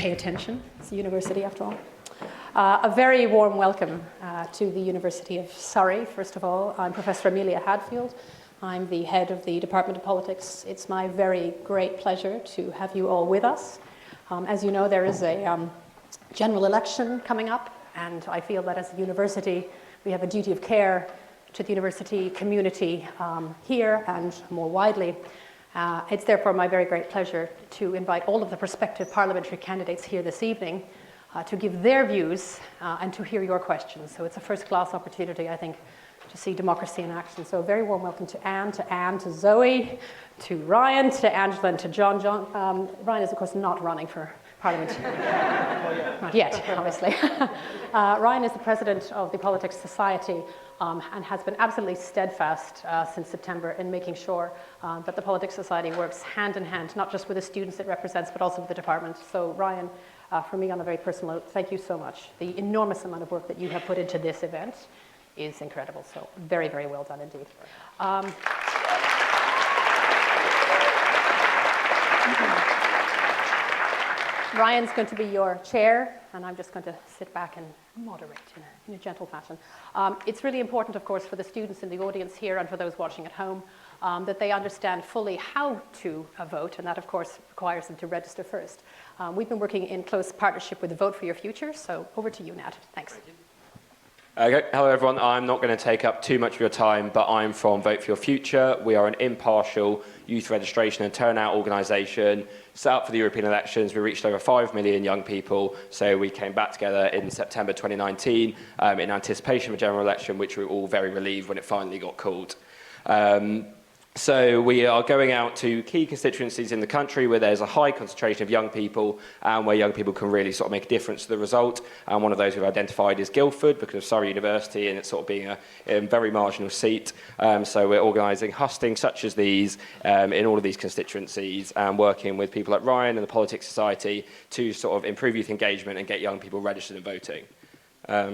pay attention. It's a university, after all. A very warm welcome to the University of Surrey, first of all. I'm Professor Amelia Hadfield. I'm the head of the Department of Politics. It's my very great pleasure to have you all with us. As you know, there is a general election coming up, and I feel that as a university, we have a duty of care to the university community here and more widely. It's therefore my very great pleasure to invite all of the prospective parliamentary candidates here this evening to give their views and to hear your questions. So it's a first-class opportunity, I think, to see democracy in action. So a very warm welcome to Anne, to Zoe, to Ryan, to Angela, and to John. Ryan is, of course, not running for Parliament. Not yet, obviously. Ryan is the president of the Politics Society and has been absolutely steadfast since September in making sure that the Politics Society works hand in hand, not just with the students it represents, but also with the department. So Ryan, for me on a very personal note, thank you so much. The enormous amount of work that you have put into this event is incredible. So very, very well done indeed. Ryan's going to be your chair, and I'm just going to sit back and moderate in a gentle fashion. It's really important, of course, for the students in the audience here and for those watching at home that they understand fully how to vote, and that, of course, requires them to register first. We've been working in close partnership with the Vote for Your Future, so over to you, Nat. Thanks. Thank you. Okay, hello everyone. I'm not going to take up too much of your time, but I'm from Vote for Your Future. We are an impartial youth registration and turnout organisation set up for the European elections. We reached over 5 million young people, so we came back together in September 2019 in anticipation of a general election, which we were all very relieved when it finally got called. So we are going out to key constituencies in the country where there's a high concentration of young people and where young people can really sort of make a difference to the result. And one of those we've identified is Guildford because of Surrey University and it's sort of being a very marginal seat. So we're organising hustings such as these in all of these constituencies and working with people like Ryan and the Politics Society to sort of improve youth engagement and get young people registered and voting.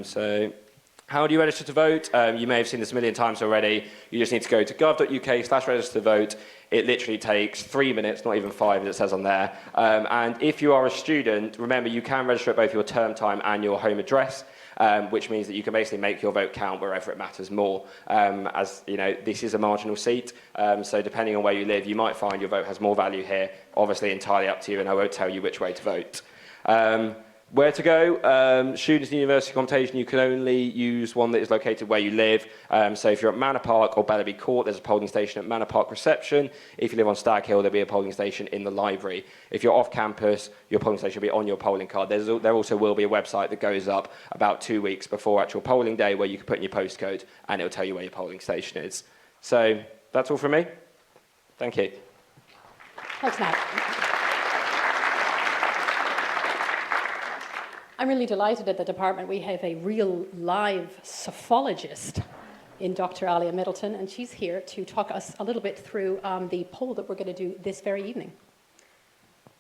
So how do you register to vote? You may have seen this a million times already. You just need to go to gov.uk/register-to-vote. It literally takes 3 minutes, not even 5, as it says on there. And if you are a student, remember you can register at both your term time and your home address, which means that you can basically make your vote count wherever it matters more. As you know, this is a marginal seat, so depending on where you live, you might find your vote has more value here. Obviously, entirely up to you, and I won't tell you which way to vote. Where to go? Students in university accommodation, you can only use one that is located where you live. So if you're at Manor Park or Bellaby Court, there's a polling station at Manor Park Reception. If you live on Stag Hill, there'll be a polling station in the library. If you're off campus, your polling station will be on your polling card. There also will be a website that goes up about 2 weeks before actual polling day where you can put in your postcode and it'll tell you where your polling station is. So that's all from me. Thank you. Thanks, Matt. I'm really delighted at the department. We have a real live sophologist in Dr. Alia Middleton, and she's here to talk us a little bit through the poll that we're going to do this very evening.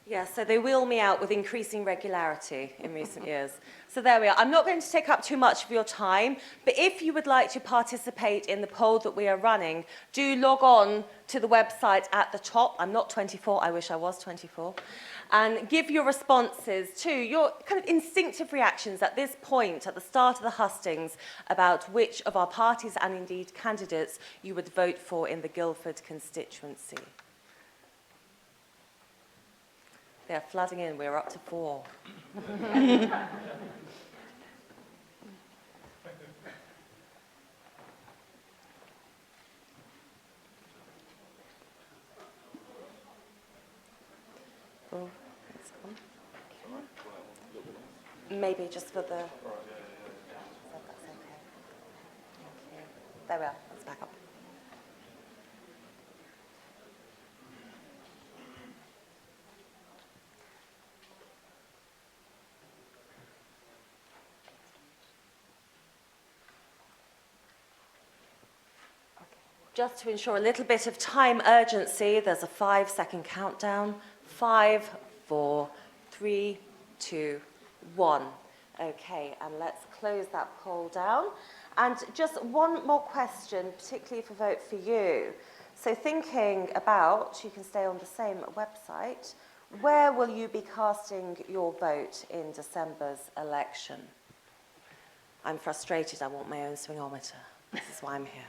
Yeah, so they wheel me out with increasing regularity in recent years. So there we are. I'm not going to take up too much of your time, but if you would like to participate in the poll that we are running, do log on to the website at the top. I'm not 24, I wish I was 24. And give your responses to your kind of instinctive reactions at this point, at the start of the hustings, about which of our parties and indeed candidates you would vote for in the Guildford constituency. They're flooding in. We're up to 4. Oh, it's gone. Maybe just for the... That's okay. Thank you. There we are. Let's back up. Just to ensure a little bit of time urgency, there's a 5-second countdown. 5, 4, 3, 2, 1. Okay, and let's close that poll down. And just one more question, particularly for Vote for You. So thinking about, you can stay on the same website, Where will you be casting your vote in December's election? I'm frustrated. I want my own swingometer. This is why I'm here.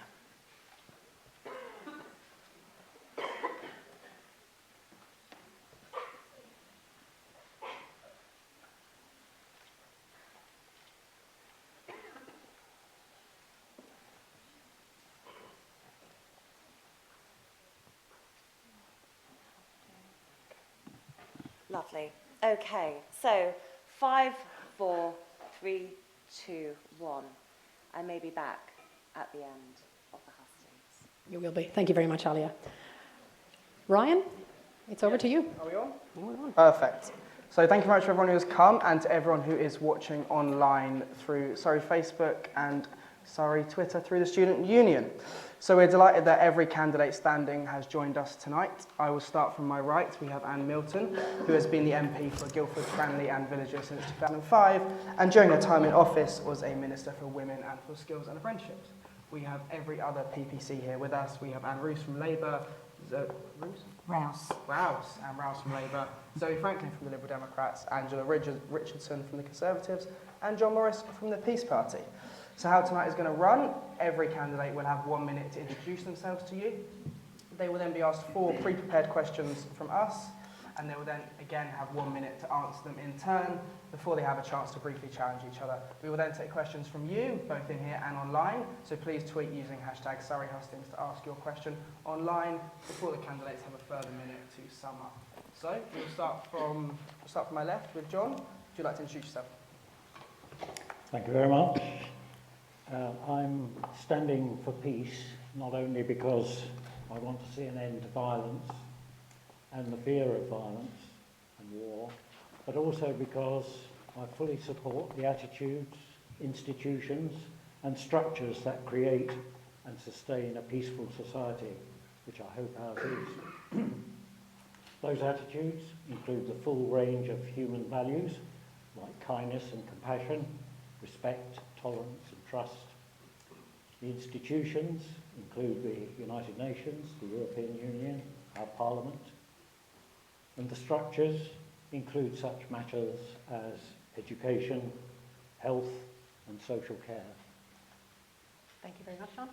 Lovely. Okay, so 5, 4, 3, 2, 1. I may be back at the end of the hustings. You will be. Thank you very much, Alia. Ryan, it's over to you. Are we on? We're on. Perfect. So thank you very much to everyone who has come and to everyone who is watching online through Surrey Facebook and Surrey Twitter through the Student Union. So we're delighted that every candidate standing has joined us tonight. I will start from my right. We have Anne Milton, who has been the MP for Guildford, Cranley and Villages since 2005, and during her time in office was a Minister for Women and for Skills and Apprenticeships. We have every other PPC here with us. We have Anne Roos from Labour, Rouse from Labour, Zoe Franklin from the Liberal Democrats, Angela Richardson from the Conservatives, and John Morris from the Peace Party. So how tonight is going to run, every candidate will have 1 minute to introduce themselves to you. They will then be asked 4 pre-prepared questions from us, and they will then again have 1 minute to answer them in turn before they have a chance to briefly challenge each other. We will then take questions from you, both in here and online, so please tweet using hashtag #SurreyHustings to ask your question online before the candidates have a further minute to sum up. So we'll start from my left with John. Would you like to introduce yourself? Thank you very much. I'm standing for peace, not only because I want to see an end to violence and the fear of violence and war, but also because I fully support the attitudes, institutions and structures that create and sustain a peaceful society, which I hope ours is. Those attitudes include the full range of human values like kindness and compassion, respect, tolerance and trust. The institutions include the United Nations, the European Union, our Parliament, and the structures include such matters as education, health and social care. Thank you very much, John.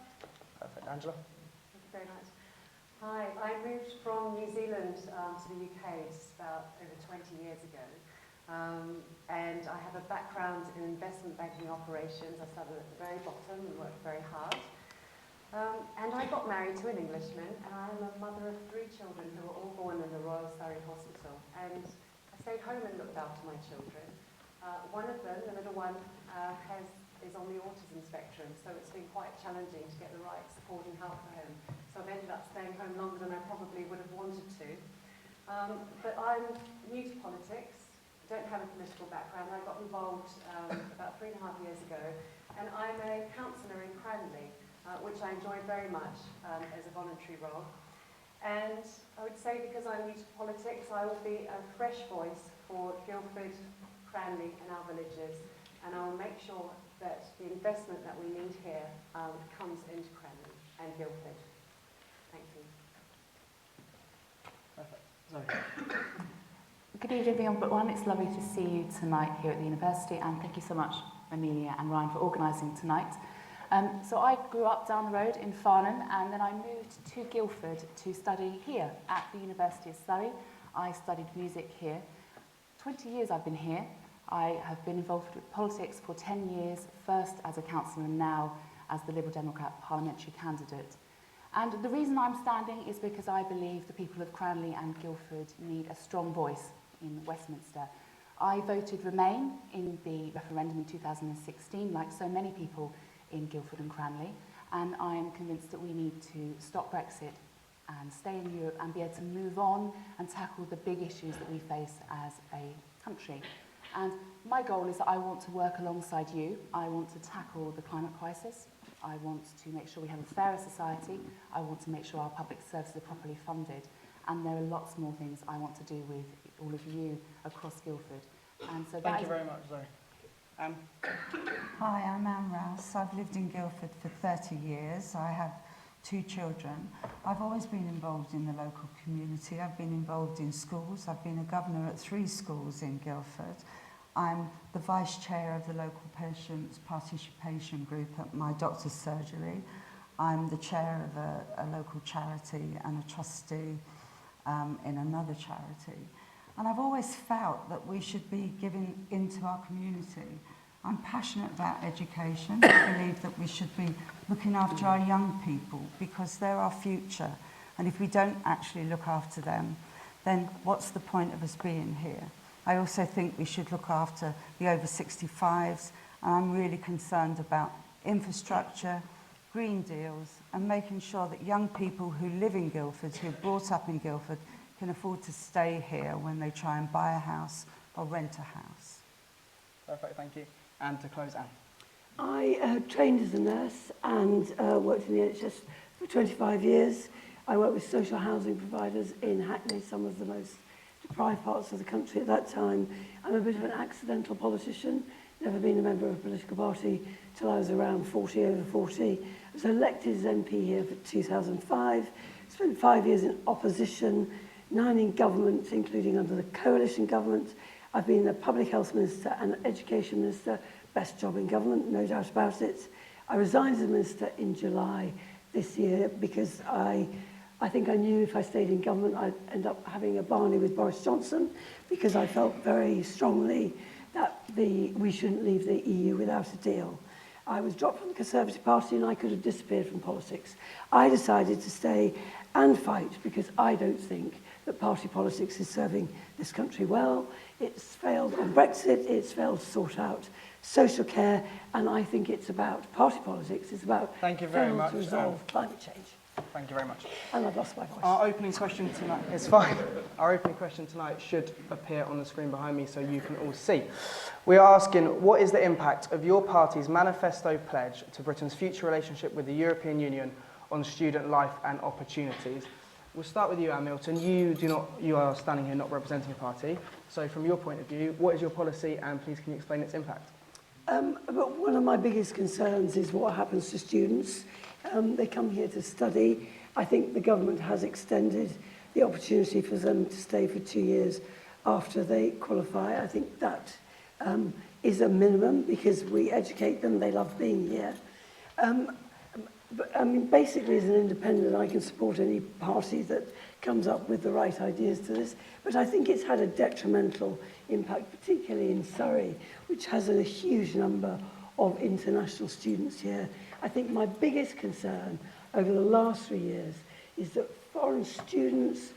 Perfect. Angela? Thank you very much. Hi, I moved from New Zealand to the UK just about over 20 years ago. And I have a background in investment banking operations. I started at the very bottom and worked very hard. And I got married to an Englishman, and I'm a mother of 3 children who were all born in the Royal Surrey Hospital. And I stayed home and looked after my children. One of them, the little one, is on the autism spectrum, so it's been quite challenging to get the right support and help for him. So I've ended up staying home longer than I probably would have wanted to. But I'm new to politics. Don't have a political background. I got involved about 3.5 years ago, and I'm a councillor in Cranley, which I enjoy very much as a voluntary role. And I would say because I'm new to politics, I will be a fresh voice for Guildford, Cranley and our villages, and I will make sure that the investment that we need here comes into Cranley and Guildford. Thank you. Perfect. Zoe? Good evening, everyone. It's lovely to see you tonight here at the university, and thank you so much, Amelia and Ryan, for organising tonight. So I grew up down the road in Farnham, and then I moved to Guildford to study here at the University of Surrey. I studied music here. 20 years I've been here. I have been involved with politics for 10 years, first as a councillor and now as the Liberal Democrat parliamentary candidate. And the reason I'm standing is because I believe the people of Cranley and Guildford need a strong voice in Westminster. I voted Remain in the referendum in 2016, like so many people in Guildford and Cranley, and I am convinced that we need to stop Brexit and stay in Europe and be able to move on and tackle the big issues that we face as a country. And my goal is that I want to work alongside you. I want to tackle the climate crisis. I want to make sure we have a fairer society. I want to make sure our public services are properly funded. And there are lots more things I want to do with all of you across Guildford. And so Thank you very much, Zoe. Hi, I'm Anne Rouse. I've lived in Guildford for 30 years. I have 2 children. I've always been involved in the local community. I've been involved in schools. I've been a governor at 3 schools in Guildford. I'm the vice chair of the local patients participation group at my doctor's surgery. I'm the chair of a local charity and a trustee in another charity. And I've always felt that we should be giving into our community. I'm passionate about education. I believe that we should be looking after our young people because they're our future. And if we don't actually look after them, then what's the point of us being here? I also think we should look after the over 65s, and I'm really concerned about infrastructure, green deals, and making sure that young people who live in Guildford, who are brought up in Guildford, can afford to stay here when they try and buy a house or rent a house. Perfect, thank you. And to close, Anne. I trained as a nurse and worked in the NHS for 25 years. I worked with social housing providers in Hackney, some of the most deprived parts of the country at that time. I'm a bit of an accidental politician, never been a member of a political party till I was around 40, over 40. I was elected as MP here for 2005, spent 5 years in opposition, 9 in government, including under the coalition government. I've been a public health minister and an education minister, best job in government, no doubt about it. I resigned as a minister in July this year because I think I knew if I stayed in government I'd end up having a Barney with Boris Johnson, because I felt very strongly that we shouldn't leave the EU without a deal. I was dropped from the Conservative Party and I could have disappeared from politics. I decided to stay and fight because I don't think that party politics is serving this country well. It's failed on Brexit, it's failed to sort out social care, and I think it's about party politics, it's about failing to resolve climate change. Thank you very much. And I've lost my voice. Our opening question tonight, it's fine. Our opening question tonight should appear on the screen behind me so you can all see. We are asking, what is the impact of your party's manifesto pledge to Britain's future relationship with the European Union on student life and opportunities? We'll start with you, Anne Milton. You are standing here not representing a party. So from your point of view, what is your policy, and please can you explain its impact? But one of my biggest concerns is what happens to students. They come here to study. I think the government has extended the opportunity for them to stay for 2 years after they qualify. I think that is a minimum because we educate them, they love being here. But I mean, basically as an independent, I can support any party that comes up with the right ideas to this. But I think it's had a detrimental impact, particularly in Surrey, which has a huge number of international students here. I think my biggest concern over the last 3 years is that foreign students,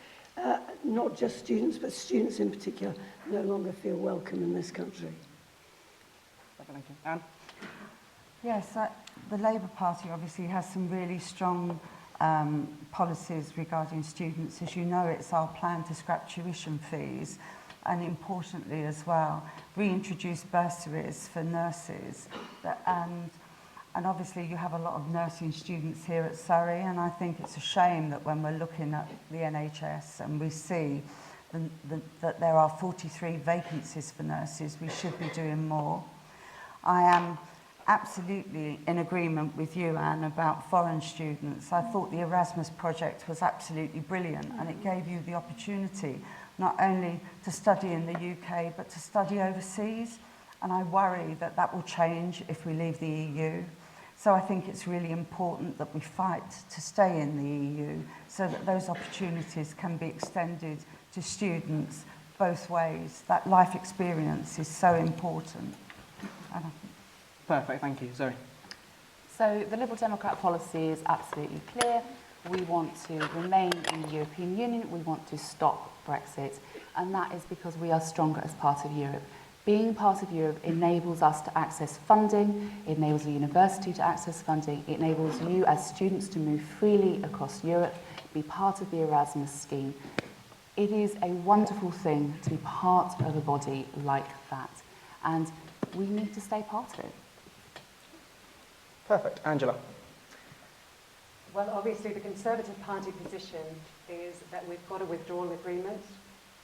not just students, but students in particular, no longer feel welcome in this country. Thank you. Anne? Yes, the Labour Party obviously has some really strong policies regarding students. As you know, it's our plan to scrap tuition fees, and importantly as well, reintroduce bursaries for nurses. And obviously you have a lot of nursing students here at Surrey, and I think it's a shame that when we're looking at the NHS and we see that there are 43 vacancies for nurses, we should be doing more. I am absolutely in agreement with you, Anne, about foreign students. I thought the Erasmus project was absolutely brilliant, and it gave you the opportunity not only to study in the UK, but to study overseas. And I worry that that will change if we leave the EU. So I think it's really important that we fight to stay in the EU so that those opportunities can be extended to students both ways. That life experience is so important. Perfect, thank you. Zoe. So the Liberal Democrat policy is absolutely clear. We want to remain in the European Union. We want to stop Brexit. And that is because we are stronger as part of Europe. Being part of Europe enables us to access funding, it enables the university to access funding, it enables you as students to move freely across Europe, be part of the Erasmus scheme. It is a wonderful thing to be part of a body like that, and we need to stay part of it. Perfect. Angela. Well, obviously the Conservative Party position is that we've got a withdrawal agreement,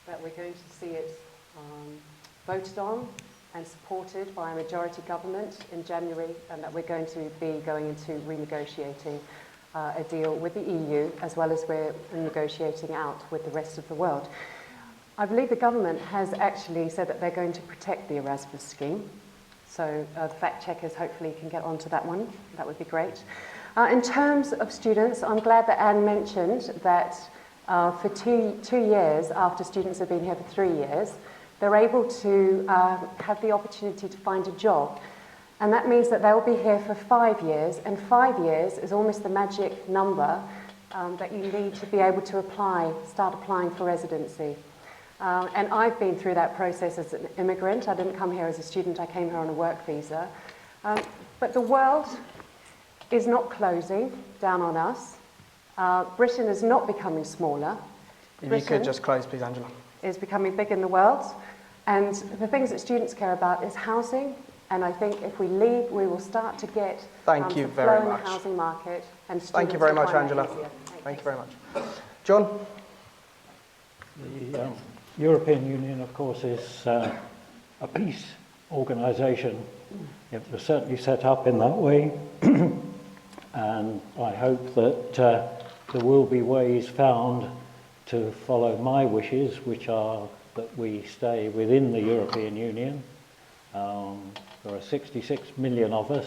that we're going to see it voted on and supported by a majority government in January, and that we're going to be going into renegotiating a deal with the EU, as well as we're negotiating out with the rest of the world. I believe the government has actually said that they're going to protect the Erasmus scheme. So the fact checkers hopefully can get onto that one. That would be great. In terms of students, I'm glad that Anne mentioned that for two years, after students have been here for 3 years, they're able to have the opportunity to find a job. And that means that they'll be here for 5 years, and 5 years is almost the magic number that you need to be able to start applying for residency. And I've been through that process as an immigrant. I didn't come here as a student, I came here on a work visa. But the world is not closing down on us. Britain is not becoming smaller. If you could just close, please, Angela. Is becoming big in the world. And the things that students care about is housing. And I think if we leave, we will start to get Thank you some very flow in much. the housing market. And Thank you very much, Angela. Thank you very much. John? The European Union, of course, is a peace organisation. It was certainly set up in that way. And I hope that there will be ways found to follow my wishes, which are that we stay within the European Union. There are 66 million of us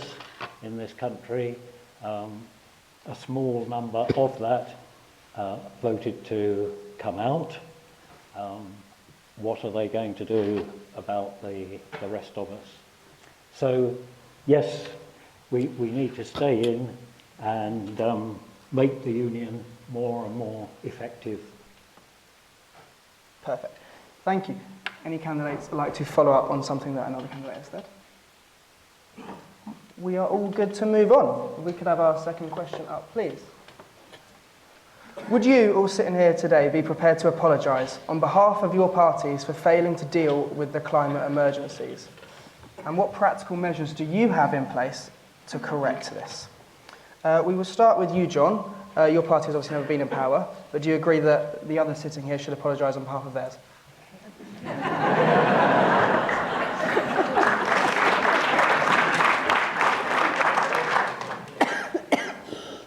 in this country. A small number of that voted to come out. What are they going to do about the rest of us? So, yes, we need to stay in and make the union more and more effective. Perfect. Thank you. Any candidates like to follow up on something that another candidate has said? We are all good to move on. We could have our second question up, please. Would you all sitting here today be prepared to apologise on behalf of your parties for failing to deal with the climate emergencies? And what practical measures do you have in place to correct this? We will start with you, John. Your party has obviously never been in power, but do you agree that the others sitting here should apologise on behalf of theirs?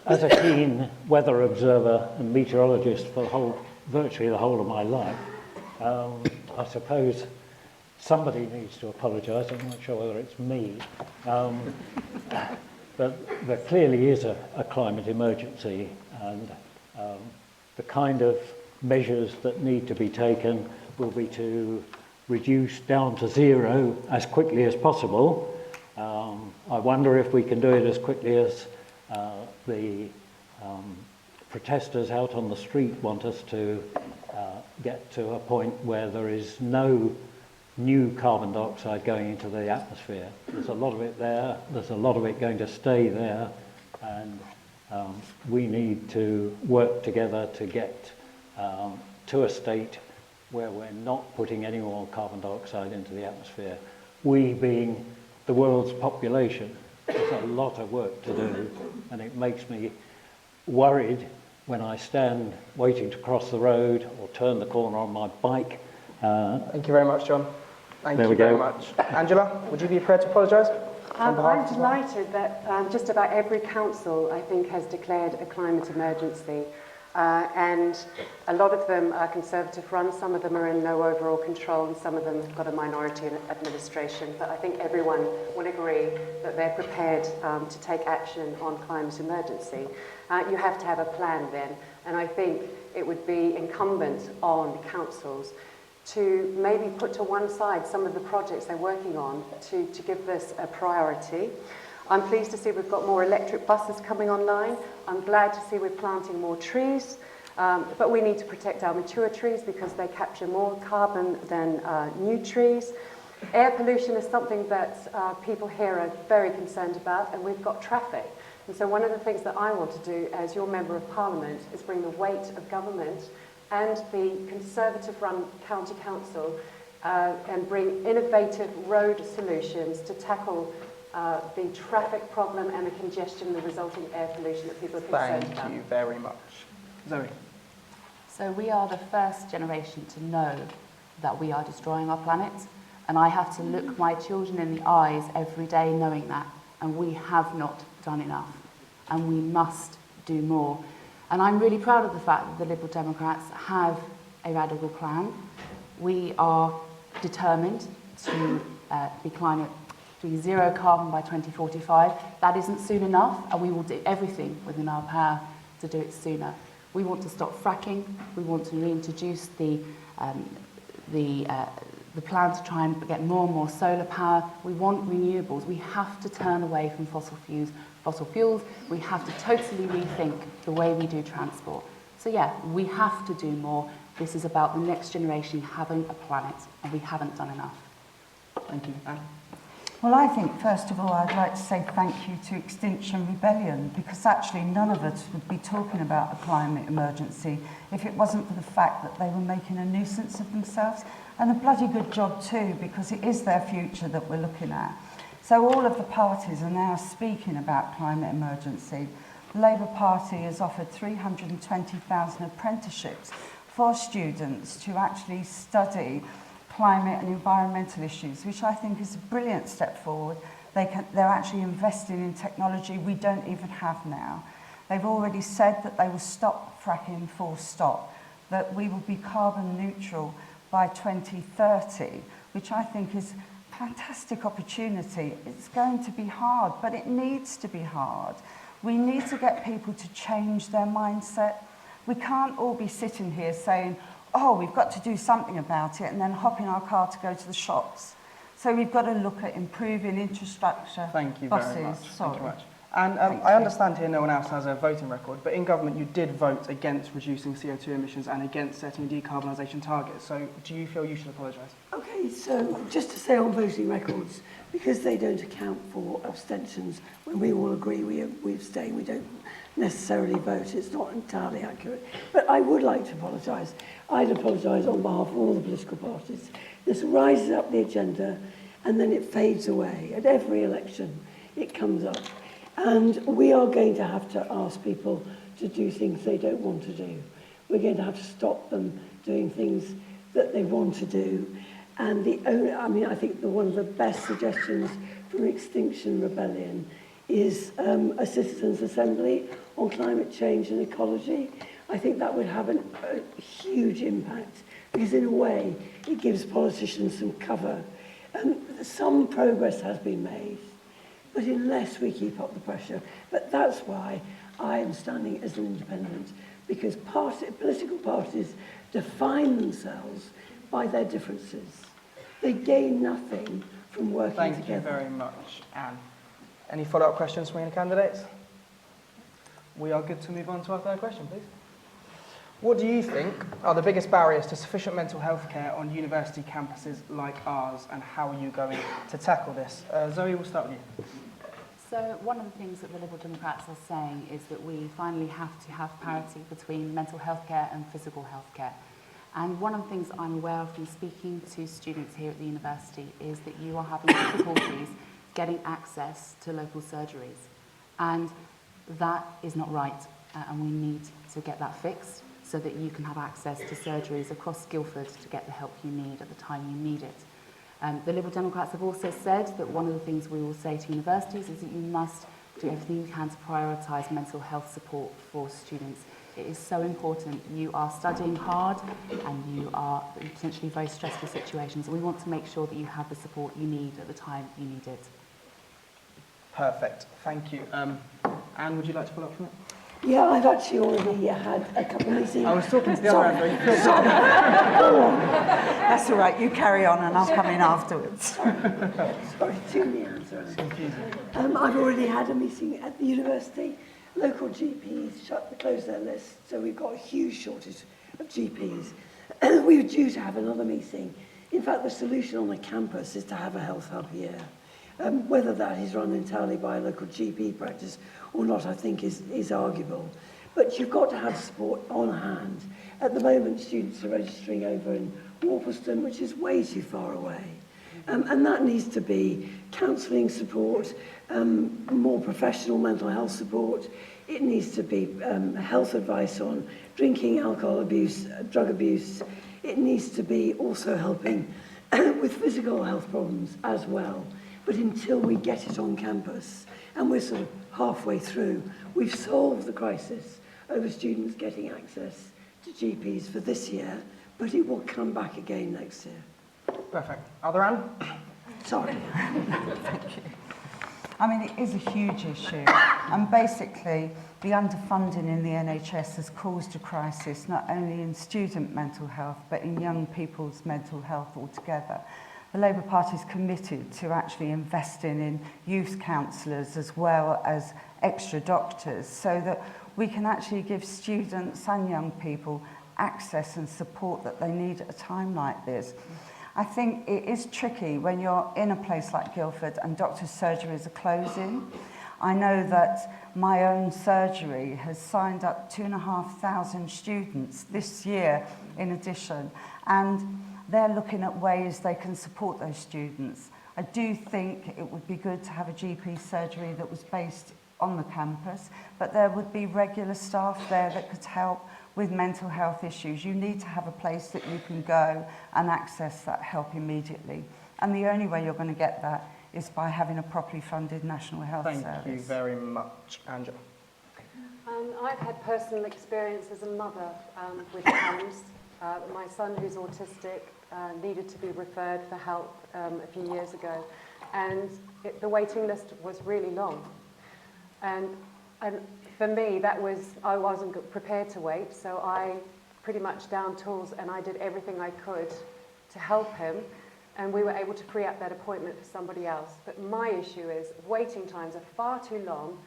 As a keen weather observer and meteorologist for virtually the whole of my life, I suppose somebody needs to apologise. I'm not sure whether it's me. But there clearly is a climate emergency, and the kind of measures that need to be taken will be to reduce down to zero as quickly as possible. I wonder if we can do it as quickly as the protesters out on the street want us to get to a point where there is no new carbon dioxide going into the atmosphere. There's a lot of it there, there's a lot of it going to stay there, and we need to work together to get to a state where we're not putting any more carbon dioxide into the atmosphere. We being the world's population, there's a lot of work to do, and it makes me worried when I stand waiting to cross the road or turn the corner on my bike. Thank you very much, John. Thank There you we very go. much. Angela, would you be prepared to apologise? I'm delighted that just about every council, I think, has declared a climate emergency. And a lot of them are Conservative run, some of them are in no overall control, and some of them have got a minority administration. But I think everyone will agree that they're prepared to take action on climate emergency. You have to have a plan then, and I think it would be incumbent on councils to maybe put to one side some of the projects they're working on to give this a priority. I'm pleased to see we've got more electric buses coming online. I'm glad to see we're planting more trees, but we need to protect our mature trees because they capture more carbon than new trees. Air pollution is something that people here are very concerned about, and we've got traffic. And so one of the things that I want to do as your Member of Parliament is bring the weight of government and the Conservative-run County Council and bring innovative road solutions to tackle the traffic problem and the congestion, the resulting air pollution that people are concerned about. Thank you very much. Zoe. So we are the first generation to know that we are destroying our planet, and I have to look my children in the eyes every day knowing that, and we have not done enough, and we must do more. And I'm really proud of the fact that the Liberal Democrats have a radical plan. We are determined to be zero carbon by 2045. That isn't soon enough, and we will do everything within our power to do it sooner. We want to stop fracking. We want to reintroduce the plan to try and get more and more solar power. We want renewables. We have to turn away from fossil fuels. We have to totally rethink the way we do transport. So yeah, we have to do more. This is about the next generation having a planet, and we haven't done enough. Thank you. Anne? Well, I think, first of all, I'd like to say thank you to Extinction Rebellion, because actually none of us would be talking about a climate emergency if it wasn't for the fact that they were making a nuisance of themselves, and a bloody good job too, because it is their future that we're looking at. So all of the parties are now speaking about climate emergency. The Labour Party has offered 320,000 apprenticeships for students to actually study climate and environmental issues, which I think is a brilliant step forward. They're actually investing in technology we don't even have now. They've already said that they will stop fracking full stop, that we will be carbon neutral by 2030, which I think is a fantastic opportunity. It's going to be hard, but it needs to be hard. We need to get people to change their mindset. We can't all be sitting here saying, oh, we've got to do something about it, and then hop in our car to go to the shops. So we've got to look at improving infrastructure. Thank you buses, very much. Sorry. Thank you very much. And I understand here no one else has a voting record, but in government you did vote against reducing CO2 emissions and against setting decarbonisation targets. So do you feel you should apologise? Okay, so just to say on voting records, because they don't account for abstentions, when we all agree we abstain, we don't necessarily vote, it's not entirely accurate. But I would like to apologise. I'd apologise on behalf of all the political parties. This rises up the agenda and then it fades away. At every election it comes up. And we are going to have to ask people to do things they don't want to do. We're going to have to stop them doing things that they want to do. And I think one of the best suggestions from Extinction Rebellion is a citizens' assembly on climate change and ecology. I think that would have a huge impact, because in a way it gives politicians some cover. Some progress has been made, but unless we keep up the pressure. But that's why I am standing as an independent, because political parties define themselves by their differences. They gain nothing from working together. Thank you very much, Anne. Any follow-up questions from any candidates? We are good to move on to our third question, please. What do you think are the biggest barriers to sufficient mental health care on university campuses like ours, and how are you going to tackle this? Zoe, we'll start with you. So one of the things that the Liberal Democrats are saying is that we finally have to have parity between mental health care and physical health care. And one of the things I'm aware of from speaking to students here at the university is that you are having difficulties getting access to local surgeries. And that is not right, and we need to get that fixed so that you can have access to surgeries across Guildford to get the help you need at the time you need it. The Liberal Democrats have also said that one of the things we will say to universities is that you must do everything you can to prioritise mental health support for students. It is so important. You are studying hard and you are in potentially very stressful situations. We want to make sure that you have the support you need at the time you need it. Perfect. Thank you. Anne, would you like to follow up from it? Yeah, I've actually already had a couple of meetings. I was talking to the other end. That's all right, you carry on and I'll come in afterwards. Sorry, too many answers. I've already had a meeting at the university. Local GPs closed their list, so we've got a huge shortage of GPs. We were due to have another meeting. In fact, the solution on the campus is to have a health hub here. Whether that is run entirely by a local GP practice or not, I think is arguable. But you've got to have support on hand. At the moment, students are registering over in Warpleston, which is way too far away. And that needs to be counselling support, more professional mental health support. It needs to be health advice on drinking, alcohol abuse, drug abuse. It needs to be also helping with physical health problems as well. But until we get it on campus, and we're sort of halfway through. We've solved the crisis over students getting access to GPs for this year, but it will come back again next year. Perfect. Other Anne? Sorry. Thank you. I mean, it is a huge issue, and basically the underfunding in the NHS has caused a crisis not only in student mental health but in young people's mental health altogether. The Labour Party is committed to actually investing in youth counsellors as well as extra doctors so that we can actually give students and young people access and support that they need at a time like this. I think it is tricky when you're in a place like Guildford and doctors' surgeries are closing. I know that my own surgery has signed up 2,500 students this year in addition, and they're looking at ways they can support those students. I do think it would be good to have a GP surgery that was based on the campus, but there would be regular staff there that could help with mental health issues. You need to have a place that you can go and access that help immediately. And the only way you're going to get that is by having a properly funded National Health Service. Thank you very much, Angela. I've had personal experience as a mother with PAMS. My son, who's autistic, needed to be referred for help a few years ago, and the waiting list was really long. And for me, I wasn't prepared to wait, so I pretty much down tools and I did everything I could to help him, and we were able to free up that appointment for somebody else. But my issue is waiting times are far too long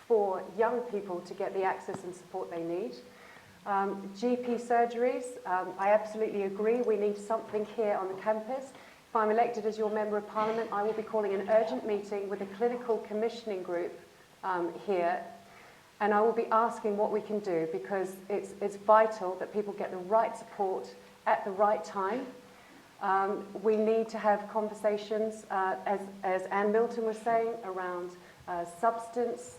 for young people to get the access and support they need. GP surgeries, I absolutely agree, we need something here on the campus. If I'm elected as your Member of Parliament, I will be calling an urgent meeting with a clinical commissioning group here, and I will be asking what we can do, because it's vital that people get the right support at the right time. We need to have conversations, as Anne Milton was saying, around substance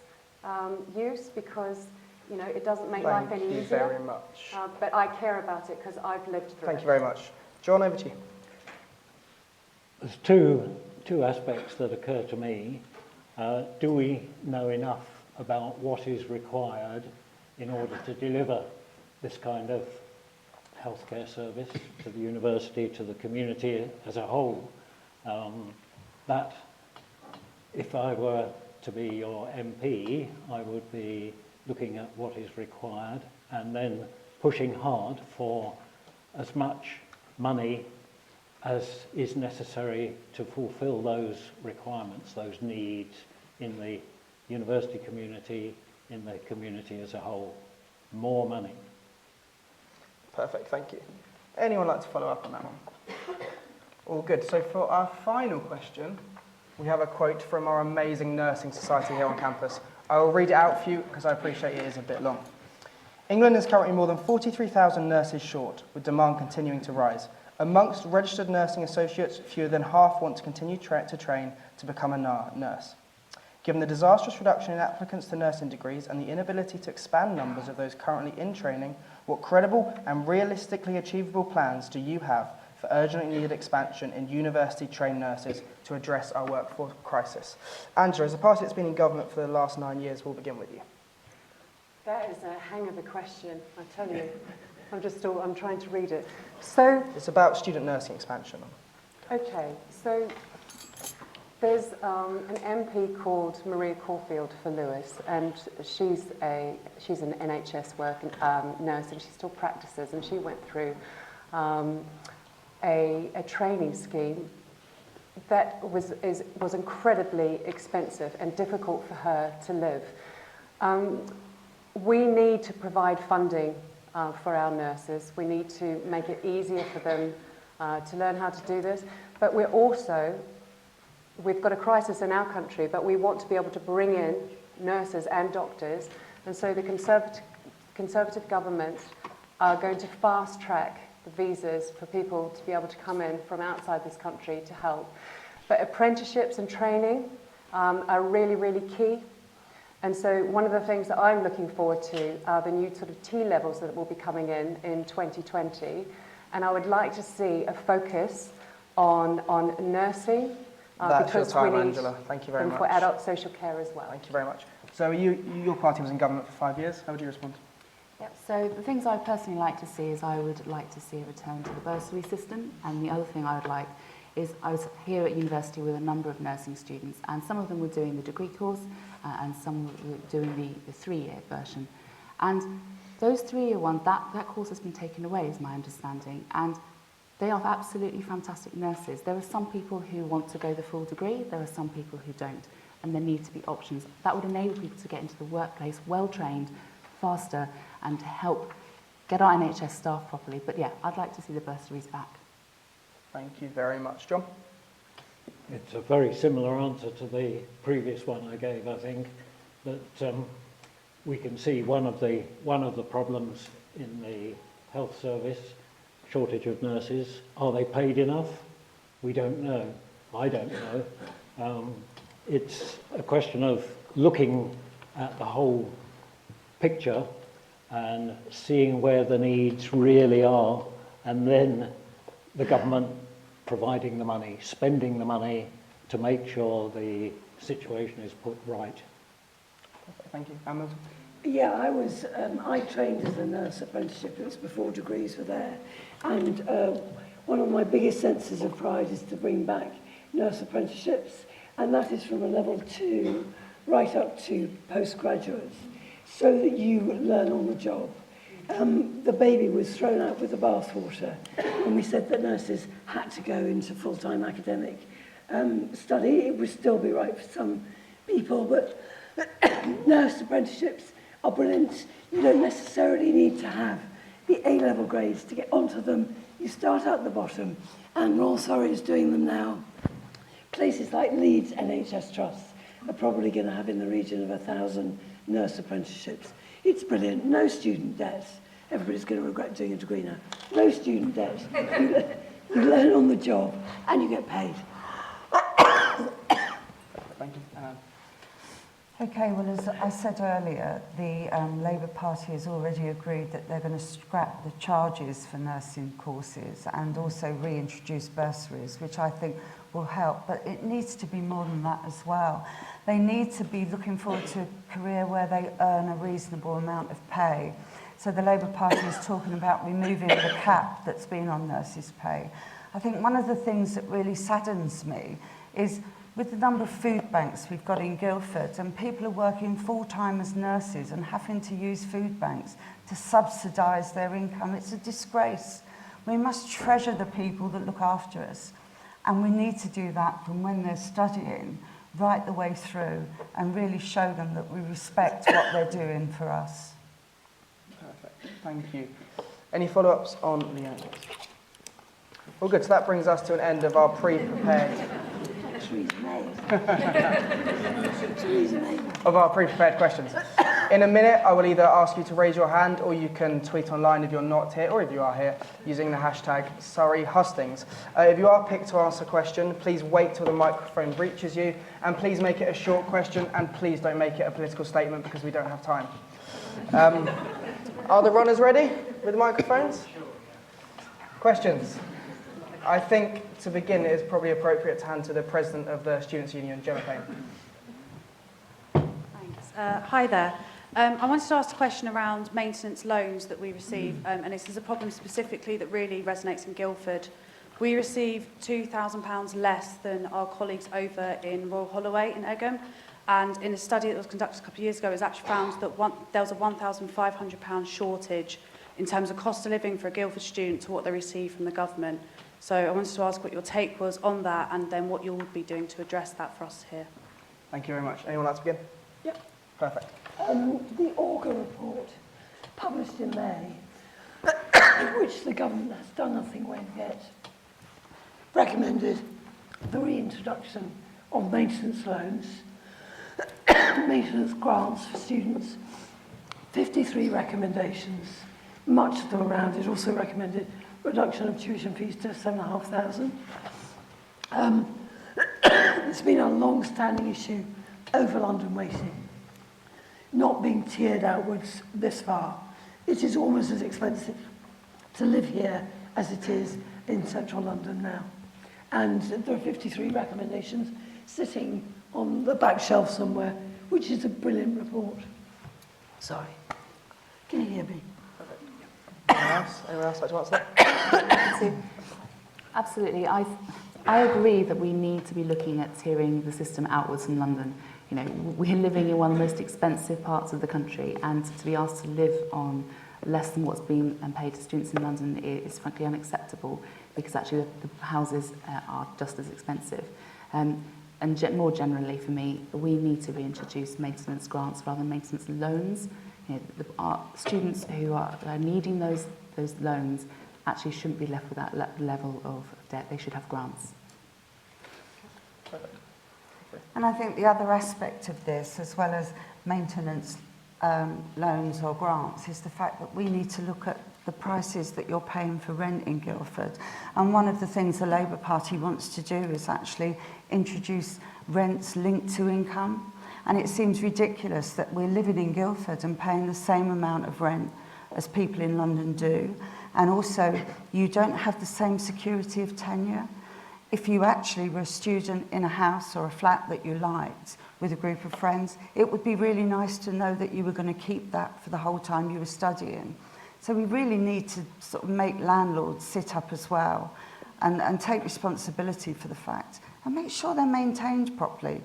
use, because it doesn't make life any easier. Thank you very much. But I care about it because I've lived through it. Thank you very much. John, over to you. There's two aspects that occur to me. Do we know enough about what is required in order to deliver this kind of healthcare service to the university, to the community as a whole? That if I were to be your MP, I would be looking at what is required and then pushing hard for as much money as is necessary to fulfil those requirements, those needs in the university community, in the community as a whole. More money. Perfect, thank you. Anyone like to follow up on that one? All good. So for our final question, we have a quote from our amazing nursing society here on campus. I will read it out for you because I appreciate it is a bit long. England is currently more than 43,000 nurses short, with demand continuing to rise. Amongst registered nursing associates, fewer than half want to continue to train to become a nurse. Given the disastrous reduction in applicants to nursing degrees and the inability to expand numbers of those currently in training, what credible and realistically achievable plans do you have for urgently needed expansion in university-trained nurses to address our workforce crisis? Angela, as a party that's been in government for the last 9 years, we'll begin with you. That is a hang of a question, I tell you. I'm trying to read it. So It's about student nursing expansion. okay, so there's an MP called Maria Caulfield for Lewis, and she's an NHS nurse, and she still practices, and she went through a training scheme that was incredibly expensive and difficult for her to live. We need to provide funding for our nurses. We need to make it easier for them to learn how to do this. But we've got a crisis in our country, but we want to be able to bring in nurses and doctors. And so the Conservative government are going to fast track the visas for people to be able to come in from outside this country to help. But apprenticeships and training are really, really key. And so one of the things that I'm looking forward to are the new sort of T-levels that will be coming in 2020. And I would like to see a focus on nursing, That's your because time, we need Angela. Thank you very them much. for adult social care as well. Thank you very much. So your party was in government for 5 years. How would you respond? Yep. So the things I personally like to see is I would like to see a return to the bursary system, and the other thing I would like is I was here at university with a number of nursing students, and some of them were doing the degree course and some were doing the 3-year version. And those 3-year ones, that course has been taken away, is my understanding, and they are absolutely fantastic nurses. There are some people who want to go the full degree, there are some people who don't, and there need to be options. That would enable people to get into the workplace well-trained, faster, and to help get our NHS staff properly. But yeah, I'd like to see the bursaries back. Thank you very much. John? It's a very similar answer to the previous one I gave, I think, that we can see one of the problems in the health service, shortage of nurses. Are they paid enough? We don't know. I don't know. It's a question of looking at the whole picture and seeing where the needs really are, and then the government providing the money, spending the money to make sure the situation is put right. Thank you. Amanda? Yeah, I trained as a nurse apprenticeship. It was before degrees were there. And one of my biggest senses of pride is to bring back nurse apprenticeships. And that is from a level 2 right up to postgraduates, so that you learn on the job. The baby was thrown out with the bathwater, and we said that nurses had to go into full-time academic study. It would still be right for some people, but nurse apprenticeships are brilliant. You don't necessarily need to have the A-level grades to get onto them. You start at the bottom, and Royal Surrey is doing them now. Places like Leeds NHS Trusts are probably going to have in the region of 1,000 nurse apprenticeships. It's brilliant. No student debt. Everybody's going to regret doing a degree now. No student debt. You learn on the job and you get paid. Thank you. Okay, well, as I said earlier, the Labour Party has already agreed that they're going to scrap the charges for nursing courses and also reintroduce bursaries, which I think will help. But it needs to be more than that as well. They need to be looking forward to a career where they earn a reasonable amount of pay. So the Labour Party is talking about removing the cap that's been on nurses' pay. I think one of the things that really saddens me is with the number of food banks we've got in Guildford, and people are working full-time as nurses and having to use food banks to subsidise their income. It's a disgrace. We must treasure the people that look after us, and we need to do that from when they're studying right the way through and really show them that we respect what they're doing for us. Perfect. Thank you. Any follow-ups on the answers? Well, good. So that brings us to an end of our pre-prepared... of our pre-prepared questions. In a minute, I will either ask you to raise your hand, or you can tweet online if you're not here, or if you are here, using the hashtag #SurreyHustings. If you are picked to ask a question, please wait till the microphone reaches you, and please make it a short question, and please don't make it a political statement because we don't have time. Are the runners ready with the microphones? Questions? I think, to begin, it is probably appropriate to hand to the President of the Students' Union, Gemma Payne. Thanks. Hi there. I wanted to ask a question around maintenance loans that we receive, and this is a problem specifically that really resonates in Guildford. We receive £2,000 less than our colleagues over in Royal Holloway in Egham, and in a study that was conducted a couple of years ago, it was actually found that there was a £1,500 shortage in terms of cost of living for a Guildford student to what they receive from the government. So I wanted to ask what your take was on that, and then what you'll be doing to address that for us here. Thank you very much. Anyone like to begin? Yep. Perfect. The Auger report, published in May, which the government has done nothing with yet, recommended the reintroduction of maintenance loans, maintenance grants for students, 53 recommendations. Much of them around it also recommended reduction of tuition fees to 7,500. It's been a long-standing issue over London waiting, not being tiered outwards this far. It is almost as expensive to live here as it is in central London now. And there are 53 recommendations sitting on the back shelf somewhere, which is a brilliant report. Sorry. Can you hear me? Anyone else? Anyone else like to answer that? Absolutely. I agree that we need to be looking at tiering the system outwards from London. You know, we're living in one of the most expensive parts of the country, and to be asked to live on less than what's being paid to students in London is frankly unacceptable, because actually the houses are just as expensive. And more generally for me, we need to reintroduce maintenance grants rather than maintenance loans. You know, our students who are needing those loans actually shouldn't be left with that level of debt. They should have grants. And I think the other aspect of this, as well as maintenance loans or grants, is the fact that we need to look at the prices that you're paying for rent in Guildford. And one of the things the Labour Party wants to do is actually introduce rents linked to income. And it seems ridiculous that we're living in Guildford and paying the same amount of rent as people in London do. And also, you don't have the same security of tenure. If you actually were a student in a house or a flat that you liked with a group of friends, it would be really nice to know that you were going to keep that for the whole time you were studying. So we really need to sort of make landlords sit up as well and take responsibility for the fact and make sure they're maintained properly.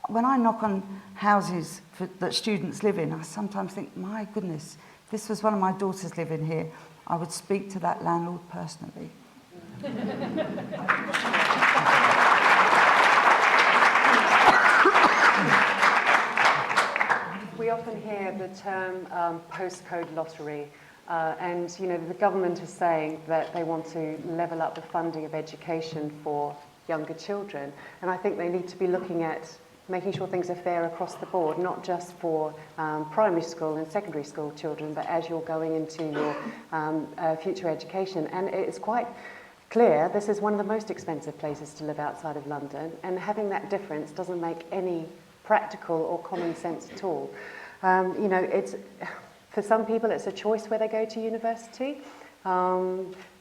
When I knock on houses that students live in, I sometimes think, my goodness, if this was one of my daughters living here, I would speak to that landlord personally. We often hear the term postcode lottery, and you know the government is saying that they want to level up the funding of education for younger children, and I think they need to be looking at making sure things are fair across the board, not just for primary school and secondary school children, but as you're going into your future education. And it's quite clear this is one of the most expensive places to live outside of London, and having that difference doesn't make any practical or common sense at all. You know, it's for some people it's a choice where they go to university,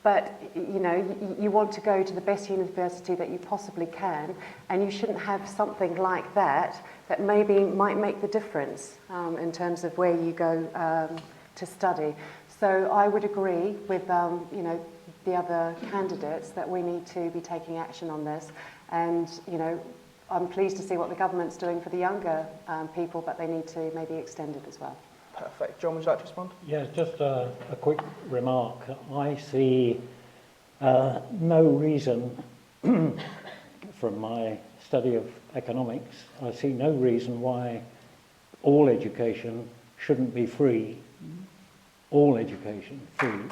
but you know, you want to go to the best university that you possibly can, and you shouldn't have something like that that maybe might make the difference in terms of where you go to study. So I would agree with you know, the other candidates that we need to be taking action on this, and you know, I'm pleased to see what the government's doing for the younger people, but they need to maybe extend it as well. Perfect. John, would you like to respond? Yes, just a quick remark. I see no reason, from my study of economics, I see no reason why all education shouldn't be free. All education free.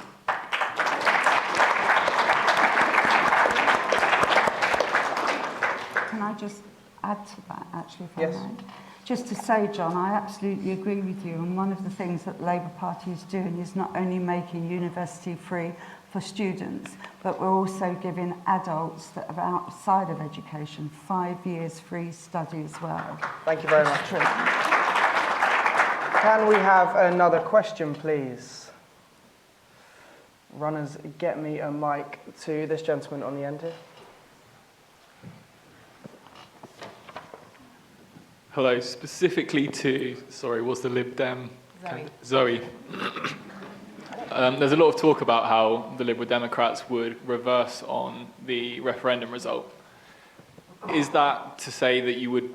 Can I just add to that, actually, if Yes. I might? Just to say, John, I absolutely agree with you, and one of the things that the Labour Party is doing is not only making university free for students, but we're also giving adults that are outside of education 5 years free study as well. Thank you very much. Can we have another question, please? Runners, get me a mic to this gentleman on the end here. Hello, specifically to, was the Lib Dem? Zoe. There's a lot of talk about how the Liberal Democrats would reverse on the referendum result. Is that to say that you would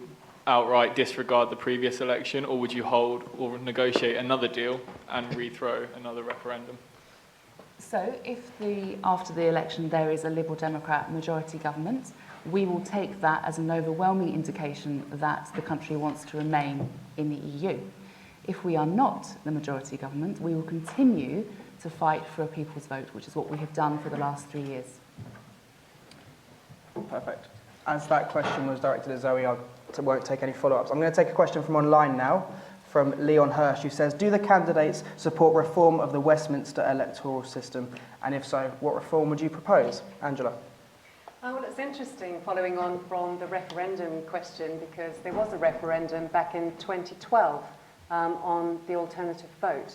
outright disregard the previous election, or would you hold or negotiate another deal and rethrow another referendum? So if after the election there is a Liberal Democrat majority government, we will take that as an overwhelming indication that the country wants to remain in the EU. If we are not the majority government, we will continue to fight for a people's vote, which is what we have done for the last 3 years. Perfect. As that question was directed at Zoe, I won't take any follow-ups. I'm going to take a question from online now, from Leon Hirsch, who says, do the candidates support reform of the Westminster electoral system? And if so, what reform would you propose? Angela. Well, it's interesting following on from the referendum question, because there was a referendum back in 2012 on the alternative vote.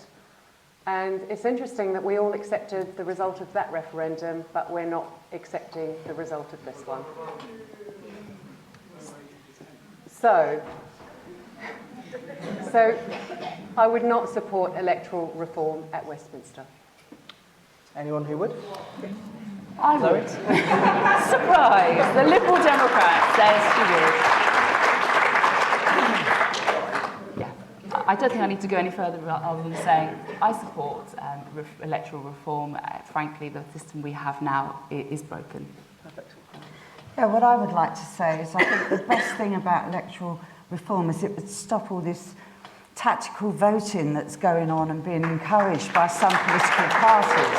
And it's interesting that we all accepted the result of that referendum, but we're not accepting the result of this one. So I would not support electoral reform at Westminster. Anyone who would? I would. Surprise! The Liberal Democrat says she would. Yeah, I don't think I need to go any further other than saying I support electoral reform. Frankly, the system we have now is broken. Perfect. Yeah, what I would like to say is I think the best thing about electoral reform is it would stop all this tactical voting that's going on and being encouraged by some political parties.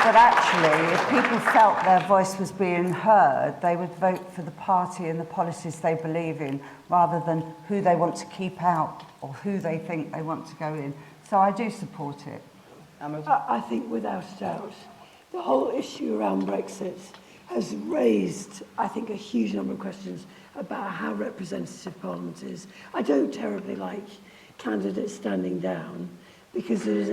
But actually, if people felt their voice was being heard, they would vote for the party and the policies they believe in, rather than who they want to keep out or who they think they want to go in. So I do support it. I think without a doubt, the whole issue around Brexit has raised, I think, a huge number of questions about how representative Parliament is. I don't terribly like candidates standing down because there is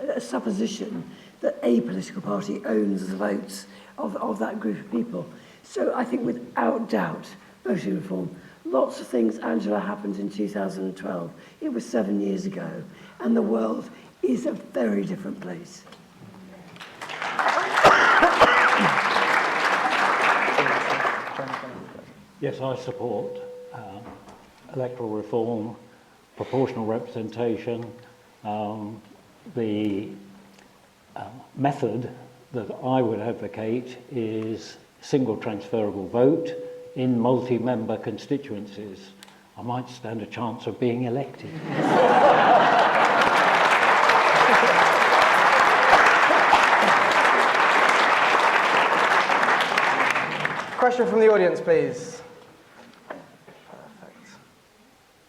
a supposition that a political party owns the votes of that group of people. So I think without doubt, voting reform, lots of things, Angela, happened in 2012. It was 7 years ago, and the world is a very different place. Yes, I support electoral reform, proportional representation. The method that I would advocate is single transferable vote in multi-member constituencies. I might stand a chance of being elected. Question from the audience, please. Perfect.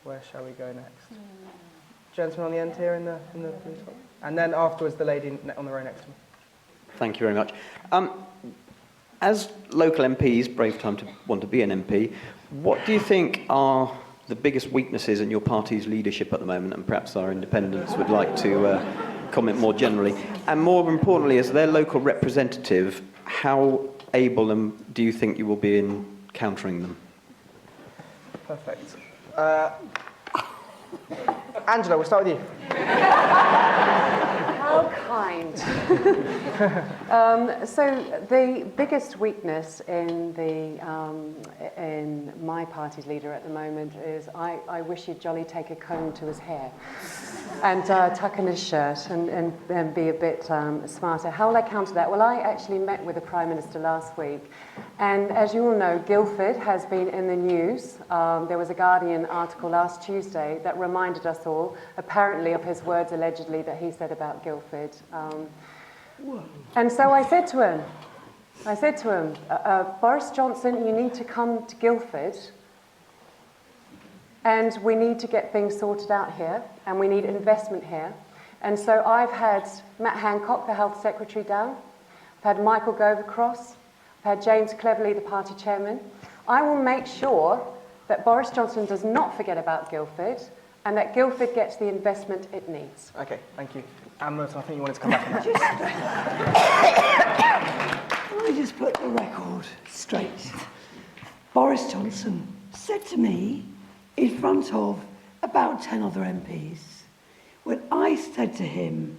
Where shall we go next? Gentleman on the end here in the blue top. And then afterwards, the lady on the row next to me. Thank you very much. As local MPs, brave time to want to be an MP, what do you think are the biggest weaknesses in your party's leadership at the moment? And perhaps our independents would like to comment more generally. And more importantly, as their local representative, how able do you think you will be in countering them? Perfect. Angela, we'll start with you. How kind. So the biggest weakness in my party's leader at the moment is I wish he'd jolly take a comb to his hair and tuck in his shirt and be a bit smarter. How will I counter that? Well, I actually met with the Prime Minister last week, and as you all know, Guildford has been in the news. There was a Guardian article last Tuesday that reminded us all, apparently, of his words allegedly that he said about Guildford. And so I said to him, Boris Johnson, you need to come to Guildford, and we need to get things sorted out here, and we need investment here. And so I've had Matt Hancock, the Health Secretary, down. I've had Michael Gove across. I've had James Cleverly, the party chairman. I will make sure that Boris Johnson does not forget about Guildford, and that Guildford gets the investment it needs. Okay, thank you. Amber, I think you wanted to come back on that. I just put the record straight. Boris Johnson said to me in front of about 10 other MPs, when I said to him,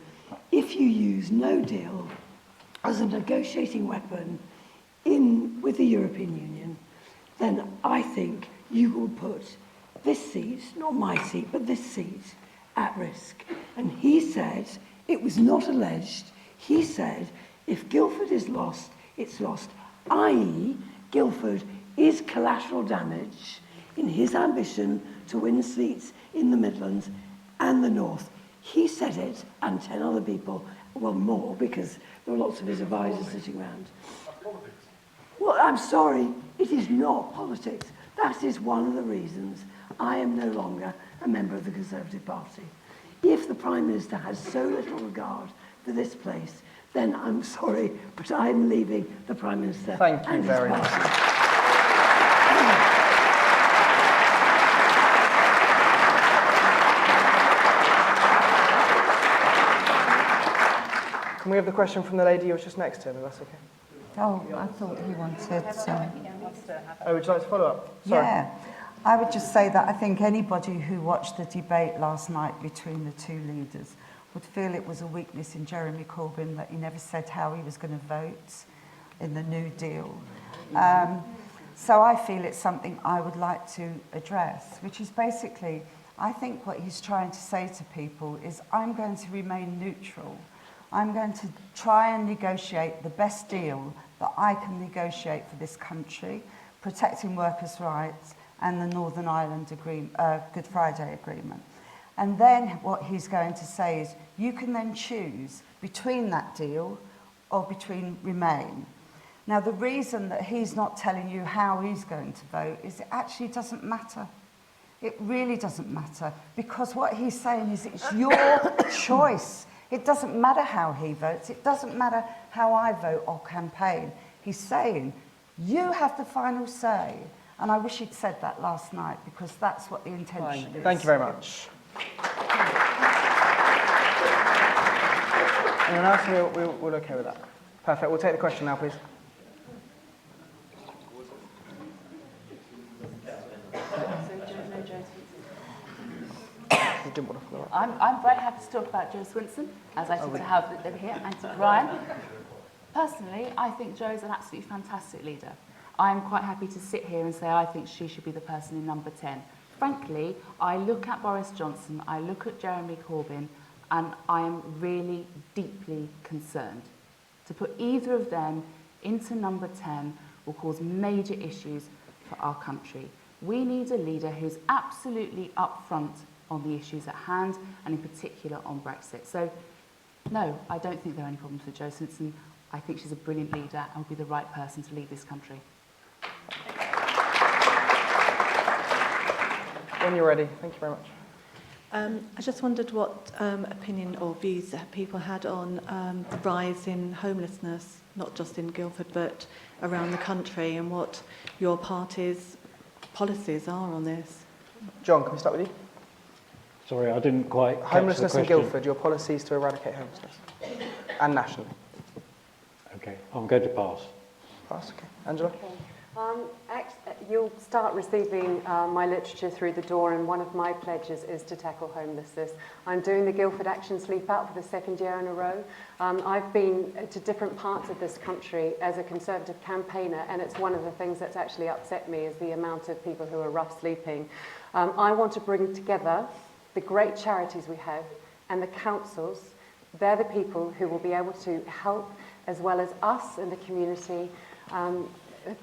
if you use no deal as a negotiating weapon with the European Union, then I think you will put this seat, not my seat, but this seat, at risk. And he said, it was not alleged, he said, if Guildford is lost, it's lost, i.e. Guildford is collateral damage in his ambition to win seats in the Midlands and the North. He said it, and 10 other people, well, more, because there were lots of his advisors sitting around. Well, I'm sorry, it is not politics. That is one of the reasons I am no longer a member of the Conservative Party. If the Prime Minister has so little regard for this place, then I'm sorry, but I'm leaving the Prime Minister. Thank you very much. we have the question from the lady who was just next to him, if that's okay? Oh, I thought he wanted Oh, would you like to follow up? Sorry. Yeah, I would just say that I think anybody who watched the debate last night between the two leaders would feel it was a weakness in Jeremy Corbyn that he never said how he was going to vote in the New Deal. So I feel it's something I would like to address, which is basically, I think what he's trying to say to people is, I'm going to remain neutral. I'm going to try and negotiate the best deal that I can negotiate for this country, protecting workers' rights and the Northern Ireland Good Friday Agreement. And then what he's going to say is, you can then choose between that deal or between Remain. Now, the reason that he's not telling you how he's going to vote is it actually doesn't matter. It really doesn't matter, because what he's saying is it's your choice. It doesn't matter how he votes. It doesn't matter how I vote or campaign. He's saying, you have the final say. And I wish he'd said that last night, because that's what the intention is. Thank you very much. Anyone else? We're okay with that. Perfect. We'll take the question now, please. I'm very happy to talk about Jo Swinson, as I seem to have over here, and to Ryan. Personally, I think Jo's an absolutely fantastic leader. I'm quite happy to sit here and say I think she should be the person in number 10. Frankly, I look at Boris Johnson, I look at Jeremy Corbyn, and I am really deeply concerned. To put either of them into number 10 will cause major issues for our country. We need a leader who's absolutely upfront on the issues at hand, and in particular on Brexit. So, no, I don't think there are any problems with Jo Swinson. I think she's a brilliant leader and will be the right person to lead this country. When you're ready, thank you very much. I just wondered what opinion or views that people had on the rise in homelessness, not just in Guildford, but around the country, and what your party's policies are on this. John, can we start with you? Sorry, I didn't quite catch Homelessness the in question. Guildford, your policies to eradicate homelessness. And nationally. Okay, I'm going to pass. Pass, okay. Angela? You'll start receiving my literature through the door, and one of my pledges is to tackle homelessness. I'm doing the Guildford Action Sleep Out for the second year in a row. I've been to different parts of this country as a Conservative campaigner, and it's one of the things that's actually upset me is the amount of people who are rough sleeping. I want to bring together the great charities we have and the councils. They're the people who will be able to help, as well as us and the community,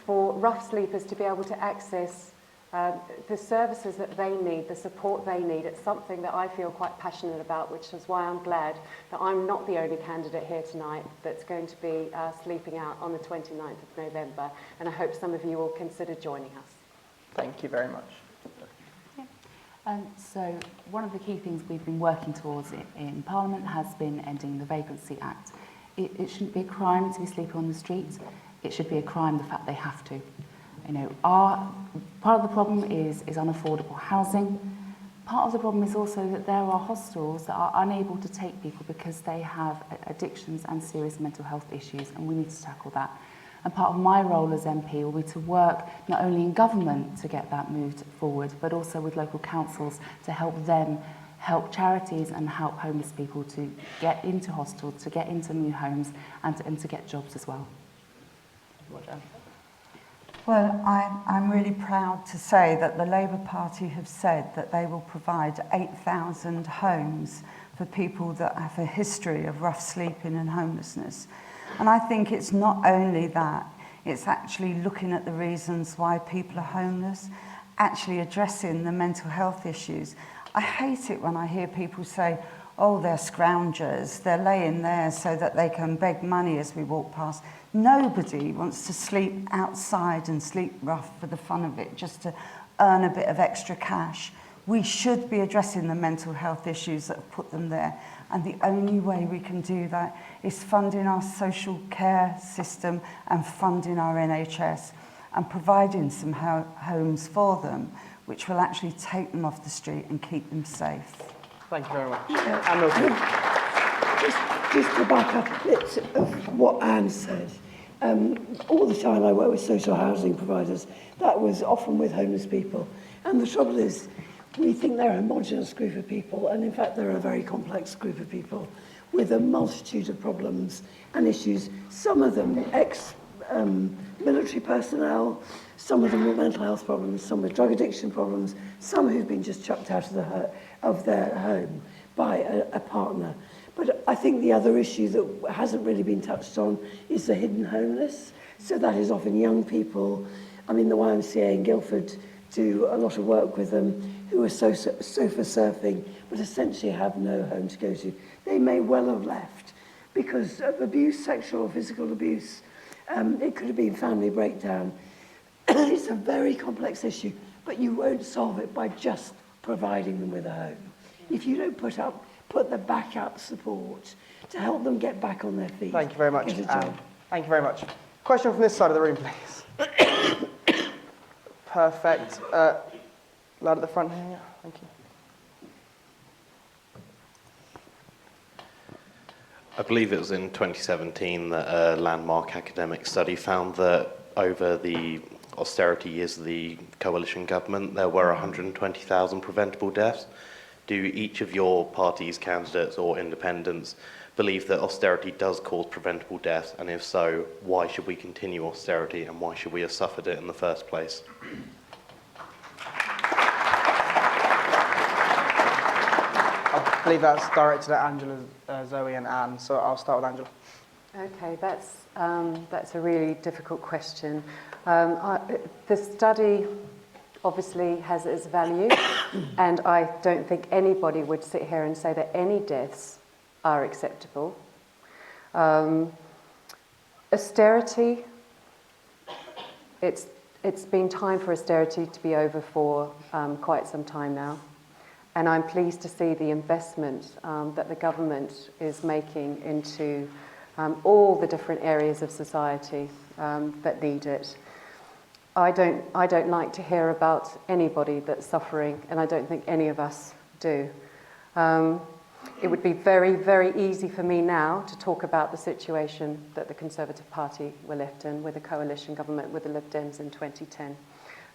for rough sleepers to be able to access the services that they need, the support they need. It's something that I feel quite passionate about, which is why I'm glad that I'm not the only candidate here tonight that's going to be sleeping out on the 29th of November, and I hope some of you will consider joining us. Thank you very much. So one of the key things we've been working towards in Parliament has been ending the Vagrancy Act. It shouldn't be a crime to be sleeping on the streets. It should be a crime the fact they have to. You know, part of the problem is unaffordable housing. Part of the problem is also that there are hostels that are unable to take people because they have addictions and serious mental health issues, and we need to tackle that. And part of my role as MP will be to work not only in government to get that moved forward, but also with local councils to help them, help charities and help homeless people to get into hostels, to get into new homes, and to get jobs as well. Well, I'm really proud to say that the Labour Party have said that they will provide 8,000 homes for people that have a history of rough sleeping and homelessness. And I think it's not only that, it's actually looking at the reasons why people are homeless, actually addressing the mental health issues. I hate it when I hear people say, oh, they're scroungers, they're laying there so that they can beg money as we walk past. Nobody wants to sleep outside and sleep rough for the fun of it, just to earn a bit of extra cash. We should be addressing the mental health issues that have put them there. And the only way we can do that is funding our social care system and funding our NHS and providing some homes for them, which will actually take them off the street and keep them safe. Thank you very much. And Milton. just to back up a bit of what Anne said, all the time I work with social housing providers, that was often with homeless people. And the trouble is, we think they're a homogenous group of people, and in fact they're a very complex group of people with a multitude of problems and issues. Some of them ex-military personnel, some of them with mental health problems, some with drug addiction problems, some who've been just chucked out of their home by a partner. But I think the other issue that hasn't really been touched on is the hidden homeless. So that is often young people. I mean, the YMCA in Guildford do a lot of work with them who are sofa surfing, but essentially have no home to go to. They may well have left because of abuse, sexual or physical abuse. It could have been family breakdown. It's a very complex issue, but you won't solve it by just providing them with a home. If you don't put the backup support to help them get back on their feet. Thank you very much, get a job. Anne. Thank you very much. Question from this side of the room, please. Perfect. Lad at the front here. Yeah. Thank you. I believe it was in 2017 that a landmark academic study found that over the austerity years of the coalition government, there were 120,000 preventable deaths. Do each of your party's candidates or independents believe that austerity does cause preventable deaths? And if so, why should we continue austerity and why should we have suffered it in the first place? I believe that's directed at Angela, Zoe and Anne, so I'll start with Angela. Okay, that's a really difficult question. The study obviously has its value, and I don't think anybody would sit here and say that any deaths are acceptable. Austerity, it's been time for austerity to be over for quite some time now. And I'm pleased to see the investment that the government is making into all the different areas of society that need it. I don't like to hear about anybody that's suffering, and I don't think any of us do. It would be very, very easy for me now to talk about the situation that the Conservative Party were left in with the coalition government with the Lib Dems in 2010.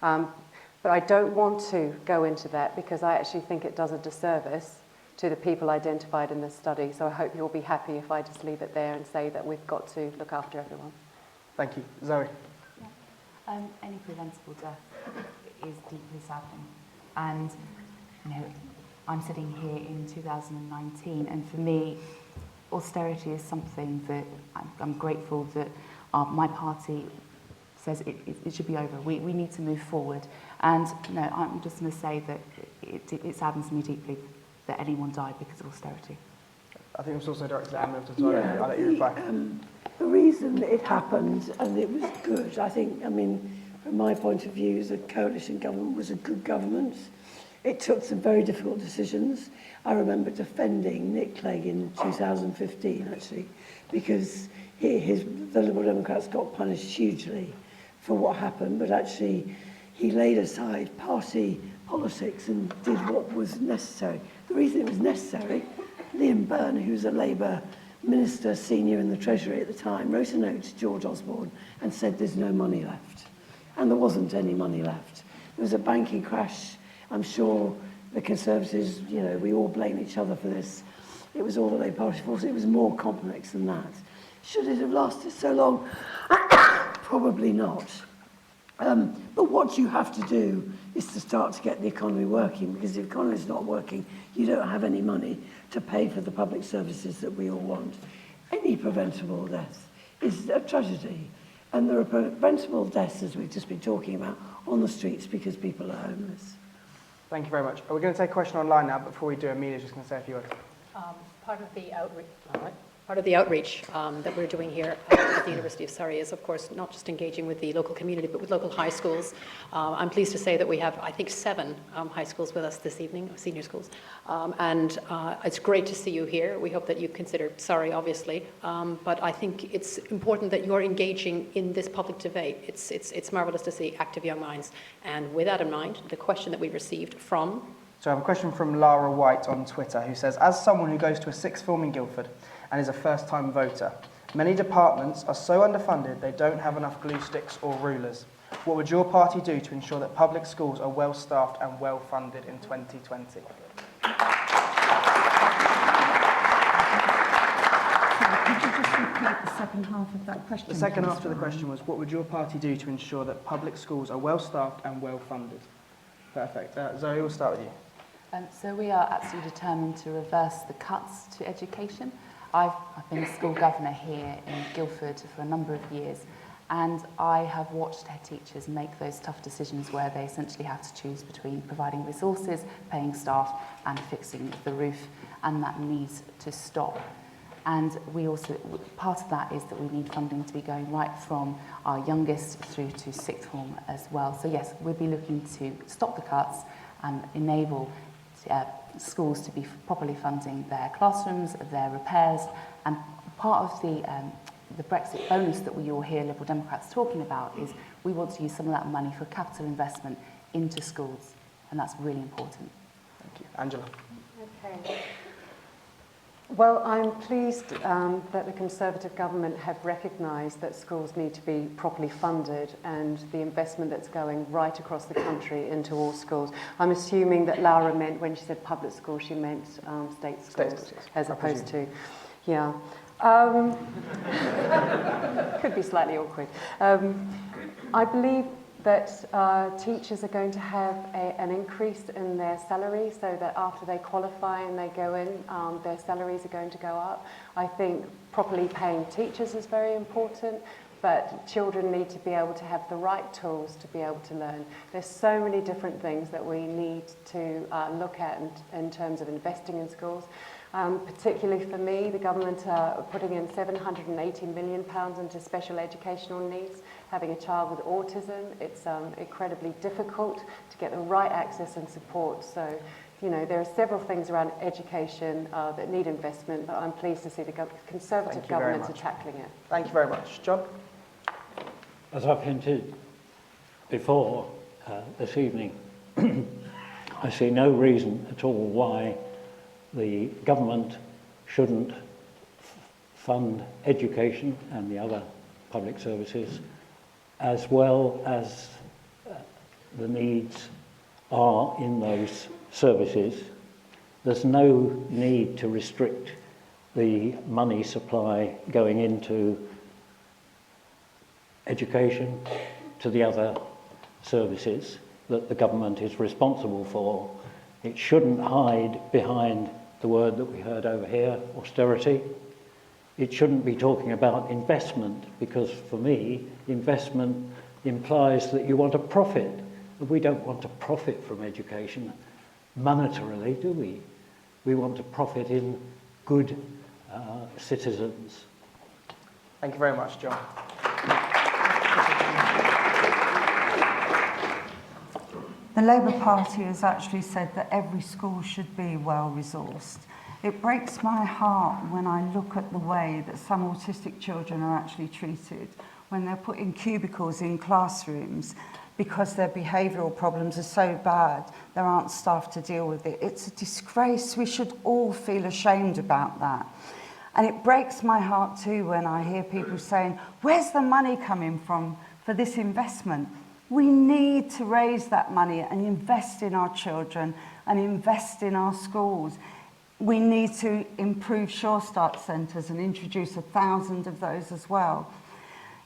But I don't want to go into that because I actually think it does a disservice to the people identified in this study. So I hope you'll be happy if I just leave it there and say that we've got to look after everyone. Thank you. Zoe. Any preventable death is deeply saddening. And, I'm sitting here in 2019, and for me, austerity is something that I'm grateful that my party says it should be over. We need to move forward. And I'm just going to say that it saddens me deeply that anyone died because of austerity. I think it was also directed at Anne Milton, so I'll let you reply. The reason it happened, and it was good, from my point of view, the coalition government was a good government. It took some very difficult decisions. I remember defending Nick Clegg in 2015, actually, because the Liberal Democrats got punished hugely for what happened, but actually he laid aside party politics and did what was necessary. The reason it was necessary, Liam Byrne, who was a Labour minister senior in the Treasury at the time, wrote a note to George Osborne and said there's no money left. And there wasn't any money left. There was a banking crash. I'm sure the Conservatives, we all blame each other for this. It was all the Labour Party fault. It was more complex than that. Should it have lasted so long? Probably not. But what you have to do is to start to get the economy working, because if the economy is not working, you don't have any money to pay for the public services that we all want. Any preventable death is a tragedy. And there are preventable deaths, as we've just been talking about, on the streets because people are homeless. Thank you very much. We're going to take a question online now, but before we do, Amelia's just going to say a few words. Part of the outreach that we're doing here at the University of Surrey is, of course, not just engaging with the local community, but with local high schools. I'm pleased to say that we have, I think, 7 high schools with us this evening, senior schools. And it's great to see you here. We hope that you consider Surrey, obviously. But I think it's important that you're engaging in this public debate. It's marvellous to see active young minds. And with that in mind, the question that we received from... So I have a question from Lara White on Twitter, who says, as someone who goes to a 6th form in Guildford and is a first-time voter. Many departments are so underfunded they don't have enough glue sticks or rulers. What would your party do to ensure that public schools are well-staffed and well-funded in 2020? Could you just repeat the second half of that question? The second half of the question was, what would your party do to ensure that public schools are well-staffed and well-funded? Perfect. Zoe, we'll start with you. So we are absolutely determined to reverse the cuts to education. I've been a school governor here in Guildford for a number of years, and I have watched head teachers make those tough decisions where they essentially have to choose between providing resources, paying staff, and fixing the roof, and that needs to stop. And we also, part of that is that we need funding to be going right from our youngest through to sixth form as well. So yes, we'll be looking to stop the cuts and enable schools to be properly funding their classrooms, their repairs, and part of the Brexit bonus that we all hear Liberal Democrats talking about is we want to use some of that money for capital investment into schools, and that's really important. Thank you. Angela. Okay. Well, I'm pleased that the Conservative government have recognised that schools need to be properly funded and the investment that's going right across the country into all schools. I'm assuming that Laura meant, when she said public schools, she meant state schools, as opposed to, yeah. Could be slightly awkward. I believe that teachers are going to have an increase in their salary, so that after they qualify and they go in, their salaries are going to go up. I think properly paying teachers is very important, but children need to be able to have the right tools to be able to learn. There's so many different things that we need to look at in terms of investing in schools. Particularly for me, the government are putting in £780 million into special educational needs. Having a child with autism, it's incredibly difficult to get the right access and support. So, you know, there are several things around education that need investment, but I'm pleased to see the Conservative governments are tackling it. Thank you very much. John? As I've hinted before this evening, I see no reason at all why the government shouldn't fund education and the other public services as well as the needs are in those services. There's no need to restrict the money supply going into education to the other services that the government is responsible for. It shouldn't hide behind the word that we heard over here, austerity. It shouldn't be talking about investment, because for me, investment implies that you want a profit. We don't want to profit from education monetarily, do we? We want to profit in good citizens. Thank you very much, John. The Labour Party has actually said that every school should be well-resourced. It breaks my heart when I look at the way that some autistic children are actually treated when they're put in cubicles in classrooms because their behavioural problems are so bad there aren't staff to deal with it. It's a disgrace. We should all feel ashamed about that. And it breaks my heart too when I hear people saying, where's the money coming from for this investment? We need to raise that money and invest in our children and invest in our schools. We need to improve Sure Start centres and introduce 1,000 of those as well.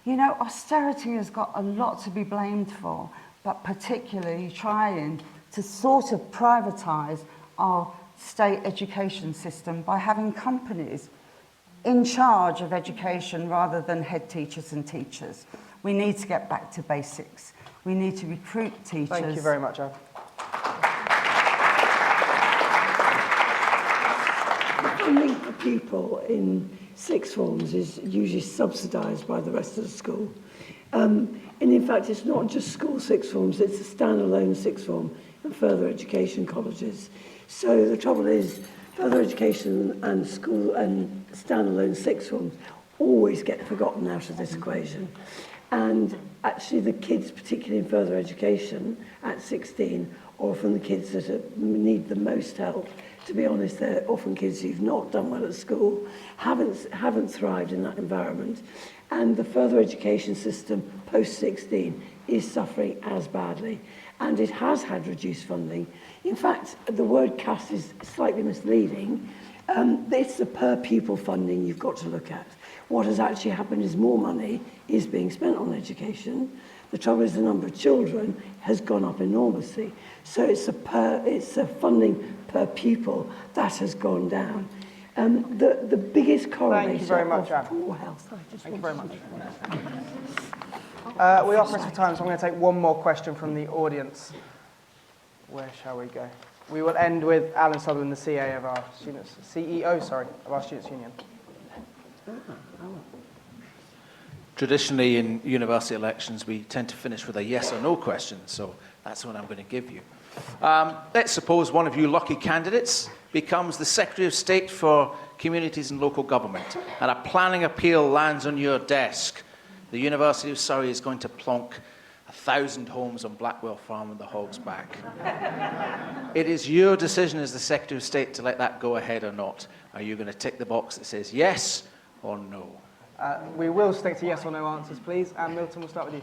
You know, austerity has got a lot to be blamed for, but particularly trying to sort of privatise our state education system by having companies in charge of education rather than head teachers and teachers. We need to get back to basics. We need to recruit teachers. Thank you very much, Anne. Funding for people in sixth forms is usually subsidised by the rest of the school. And in fact, it's not just school sixth forms, it's a standalone sixth form and further education colleges. So the trouble is, further education and school and standalone sixth forms always get forgotten out of this equation. And actually the kids, particularly in further education at 16, are often the kids that need the most help to be honest, they're often kids who've not done well at school, haven't thrived in that environment. And the further education system post-16 is suffering as badly. And it has had reduced funding. In fact, the word CAS is slightly misleading. It's the per pupil funding you've got to look at. What has actually happened is more money is being spent on education. The trouble is the number of children has gone up enormously. So it's a funding per pupil that has gone down. The biggest correlation of poor health. Thank you very much. We are pressed for time, so I'm going to take one more question from the audience. Where shall we go? We will end with Alan Sutherland, the CEO of our Students' Union. Traditionally, in university elections, we tend to finish with a yes or no question, so that's what I'm going to give you. Let's suppose one of you lucky candidates becomes the Secretary of State for Communities and Local Government, and a planning appeal lands on your desk. The University of Surrey is going to plonk 1,000 homes on Blackwell Farm on the Hog's Back. It is your decision as the Secretary of State to let that go ahead or not. Are you going to tick the box that says yes or no? We will stick to yes or no answers, please. And Milton, we'll start with you.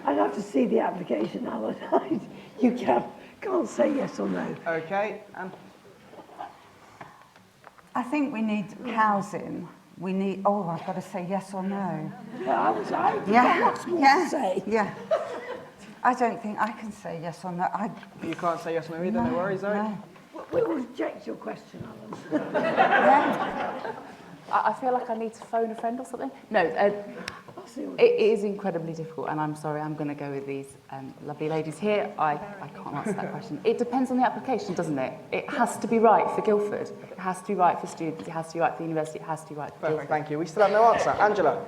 I'd have to see the application, Alan. You can't say yes or no. Okay. I think we need housing. We need. Oh, I've got to say yes or no. Lots more to say. Yeah. I don't think I can say yes or no. You can't say yes or no either. No worries, Zoe. No. We'll reject your question, Alan. Yeah. I feel like I need to phone a friend or something. No, it is incredibly difficult, and I'm sorry, I'm going to go with these lovely ladies here. I can't answer that question. It depends on the application, doesn't it? It has to be right for Guildford. It has to be right for students. It has to be right for the university. It has to be right for Guildford. Perfect, thank you. We still have no answer. Angela?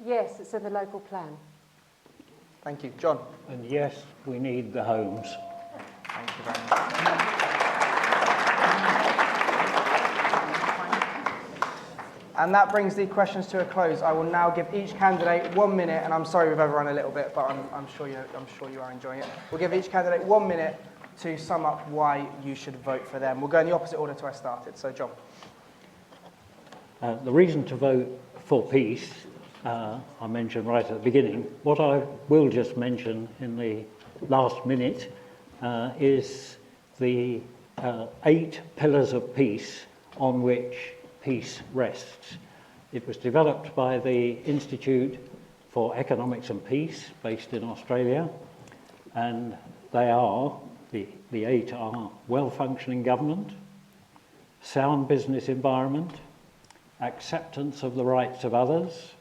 Yes, it's in the local plan. Thank you. John? And yes, we need the homes. Thank you very much. And that brings the questions to a close. I will now give each candidate 1 minute, and I'm sorry we've overrun a little bit, but I'm sure you are enjoying it. We'll give each candidate 1 minute to sum up why you should vote for them. We'll go in the opposite order to where I started. So, John. The reason to vote for peace, I mentioned right at the beginning. What I will just mention in the last minute is the 8 pillars of peace on which peace rests. It was developed by the Institute for Economics and Peace, based in Australia, and they are, the 8 are well-functioning government, sound business environment, acceptance of the rights of others,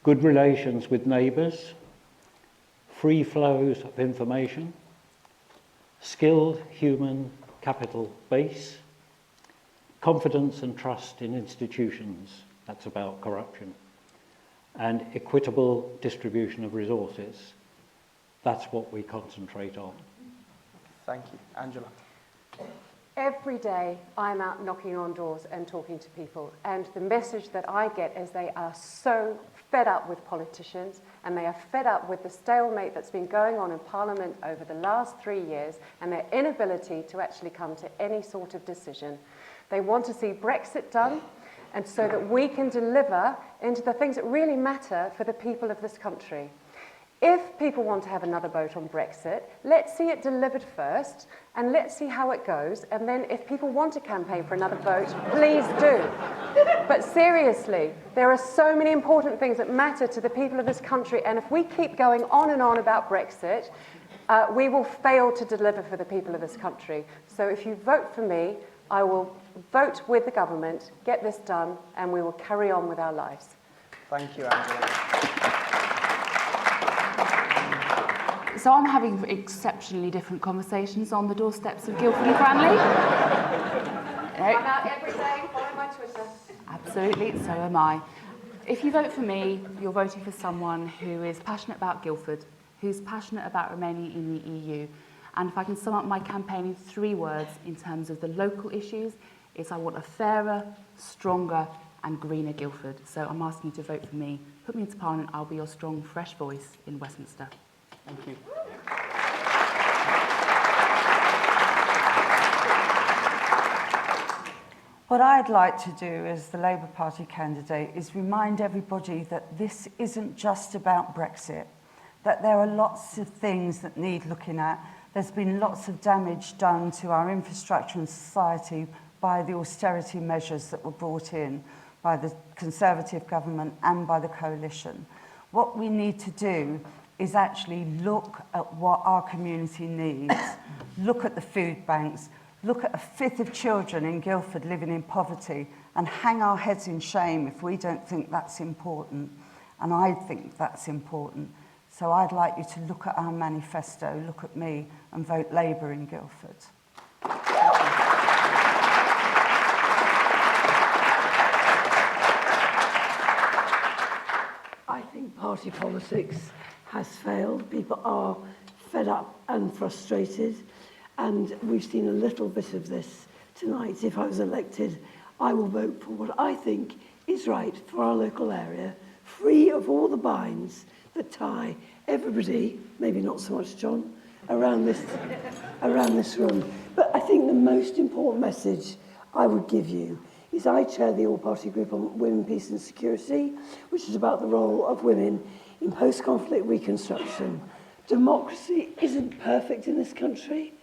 good relations with neighbours, free flows of information, skilled human capital base, confidence and trust in institutions, that's about corruption, and equitable distribution of resources. That's what we concentrate on. Thank you. Angela. Every day I'm out knocking on doors and talking to people, and the message that I get is they are so fed up with politicians, and they are fed up with the stalemate that's been going on in Parliament over the last 3 years and their inability to actually come to any sort of decision. They want to see Brexit done, and so that we can deliver into the things that really matter for the people of this country. If people want to have another vote on Brexit, let's see it delivered first, and let's see how it goes, and then if people want to campaign for another vote, please do. But seriously, there are so many important things that matter to the people of this country, and if we keep going on and on about Brexit, we will fail to deliver for the people of this country. So if you vote for me, I will vote with the government, get this done, and we will carry on with our lives. Thank you, Angela. So I'm having exceptionally different conversations on the doorsteps of Guildford and Cranley. I'm out every day, follow my Twitter. Absolutely, so am I. If you vote for me, you're voting for someone who is passionate about Guildford, who's passionate about remaining in the EU. And if I can sum up my campaign in 3 words in terms of the local issues, it's I want a fairer, stronger and greener Guildford. So I'm asking you to vote for me. Put me into Parliament, I'll be your strong, fresh voice in Westminster. Thank you. What I'd like to do as the Labour Party candidate is remind everybody that this isn't just about Brexit, that there are lots of things that need looking at. There's been lots of damage done to our infrastructure and society by the austerity measures that were brought in by the Conservative government and by the coalition. What we need to do is actually look at what our community needs, look at the food banks, look at a fifth of children in Guildford living in poverty and hang our heads in shame if we don't think that's important. And I think that's important. So I'd like you to look at our manifesto, look at me and vote Labour in Guildford. I think party politics has failed. People are fed up and frustrated, and we've seen a little bit of this tonight. If I was elected, I will vote for what I think is right for our local area, free of all the binds that tie everybody, maybe not so much John, around this room. But I think the most important message I would give you is I chair the all-party group on women, peace and security, which is about the role of women in post-conflict reconstruction. Democracy isn't perfect in this country,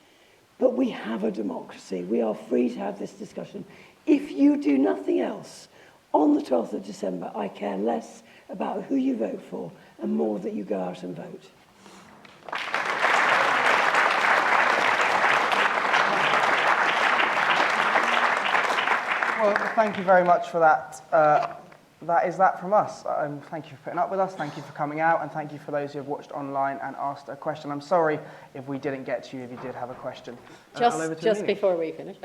but we have a democracy. We are free to have this discussion. If you do nothing else, on the 12th of December, I care less about who you vote for and more that you go out and vote. Well, thank you very much for that. That is that from us. Thank you for putting up with us, thank you for coming out, and thank you for those who have watched online and asked a question. I'm sorry if we didn't get to you, if you did have a question. Just before we finish,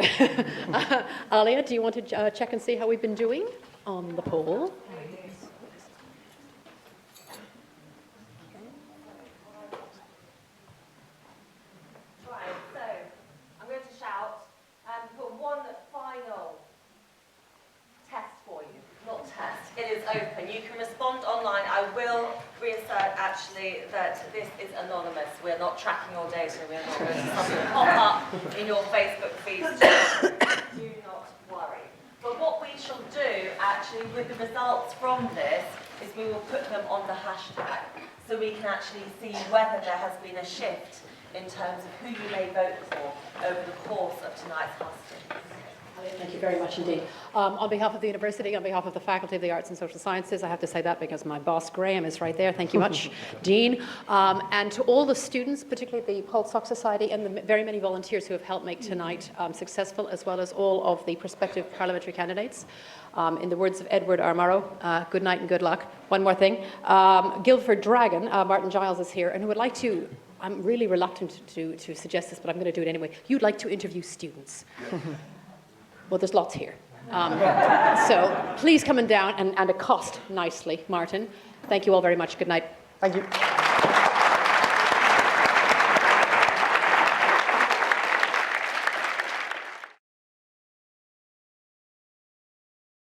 Alia, do you want to check and see how we've been doing on the poll? Right, so I'm going to shout for one final test for you. Not test, it is open. You can respond online. I will reassert actually that this is anonymous. We're not tracking your data. We're not going to something pop up in your Facebook feeds. Do not worry. But what we shall do actually with the results from this is we will put them on the hashtag so we can actually see whether there has been a shift in terms of who you may vote for over the course of tonight's Hustings. Thank you very much indeed. On behalf of the university, on behalf of the Faculty of the Arts and Social Sciences, I have to say that because my boss, Graham, is right there. Thank you much, Dean. And to all the students, particularly the Paul Sock Society and the very many volunteers who have helped make tonight successful, as well as all of the prospective parliamentary candidates. In the words of Edward R. Murrow, good night and good luck. One more thing. Guildford Dragon, Martin Giles is here, and who would like to, I'm really reluctant to suggest this, but I'm going to do it anyway. You'd like to interview students. Well, there's lots here. So please come on down and accost nicely, Martin. Thank you all very much. Good night. Thank you.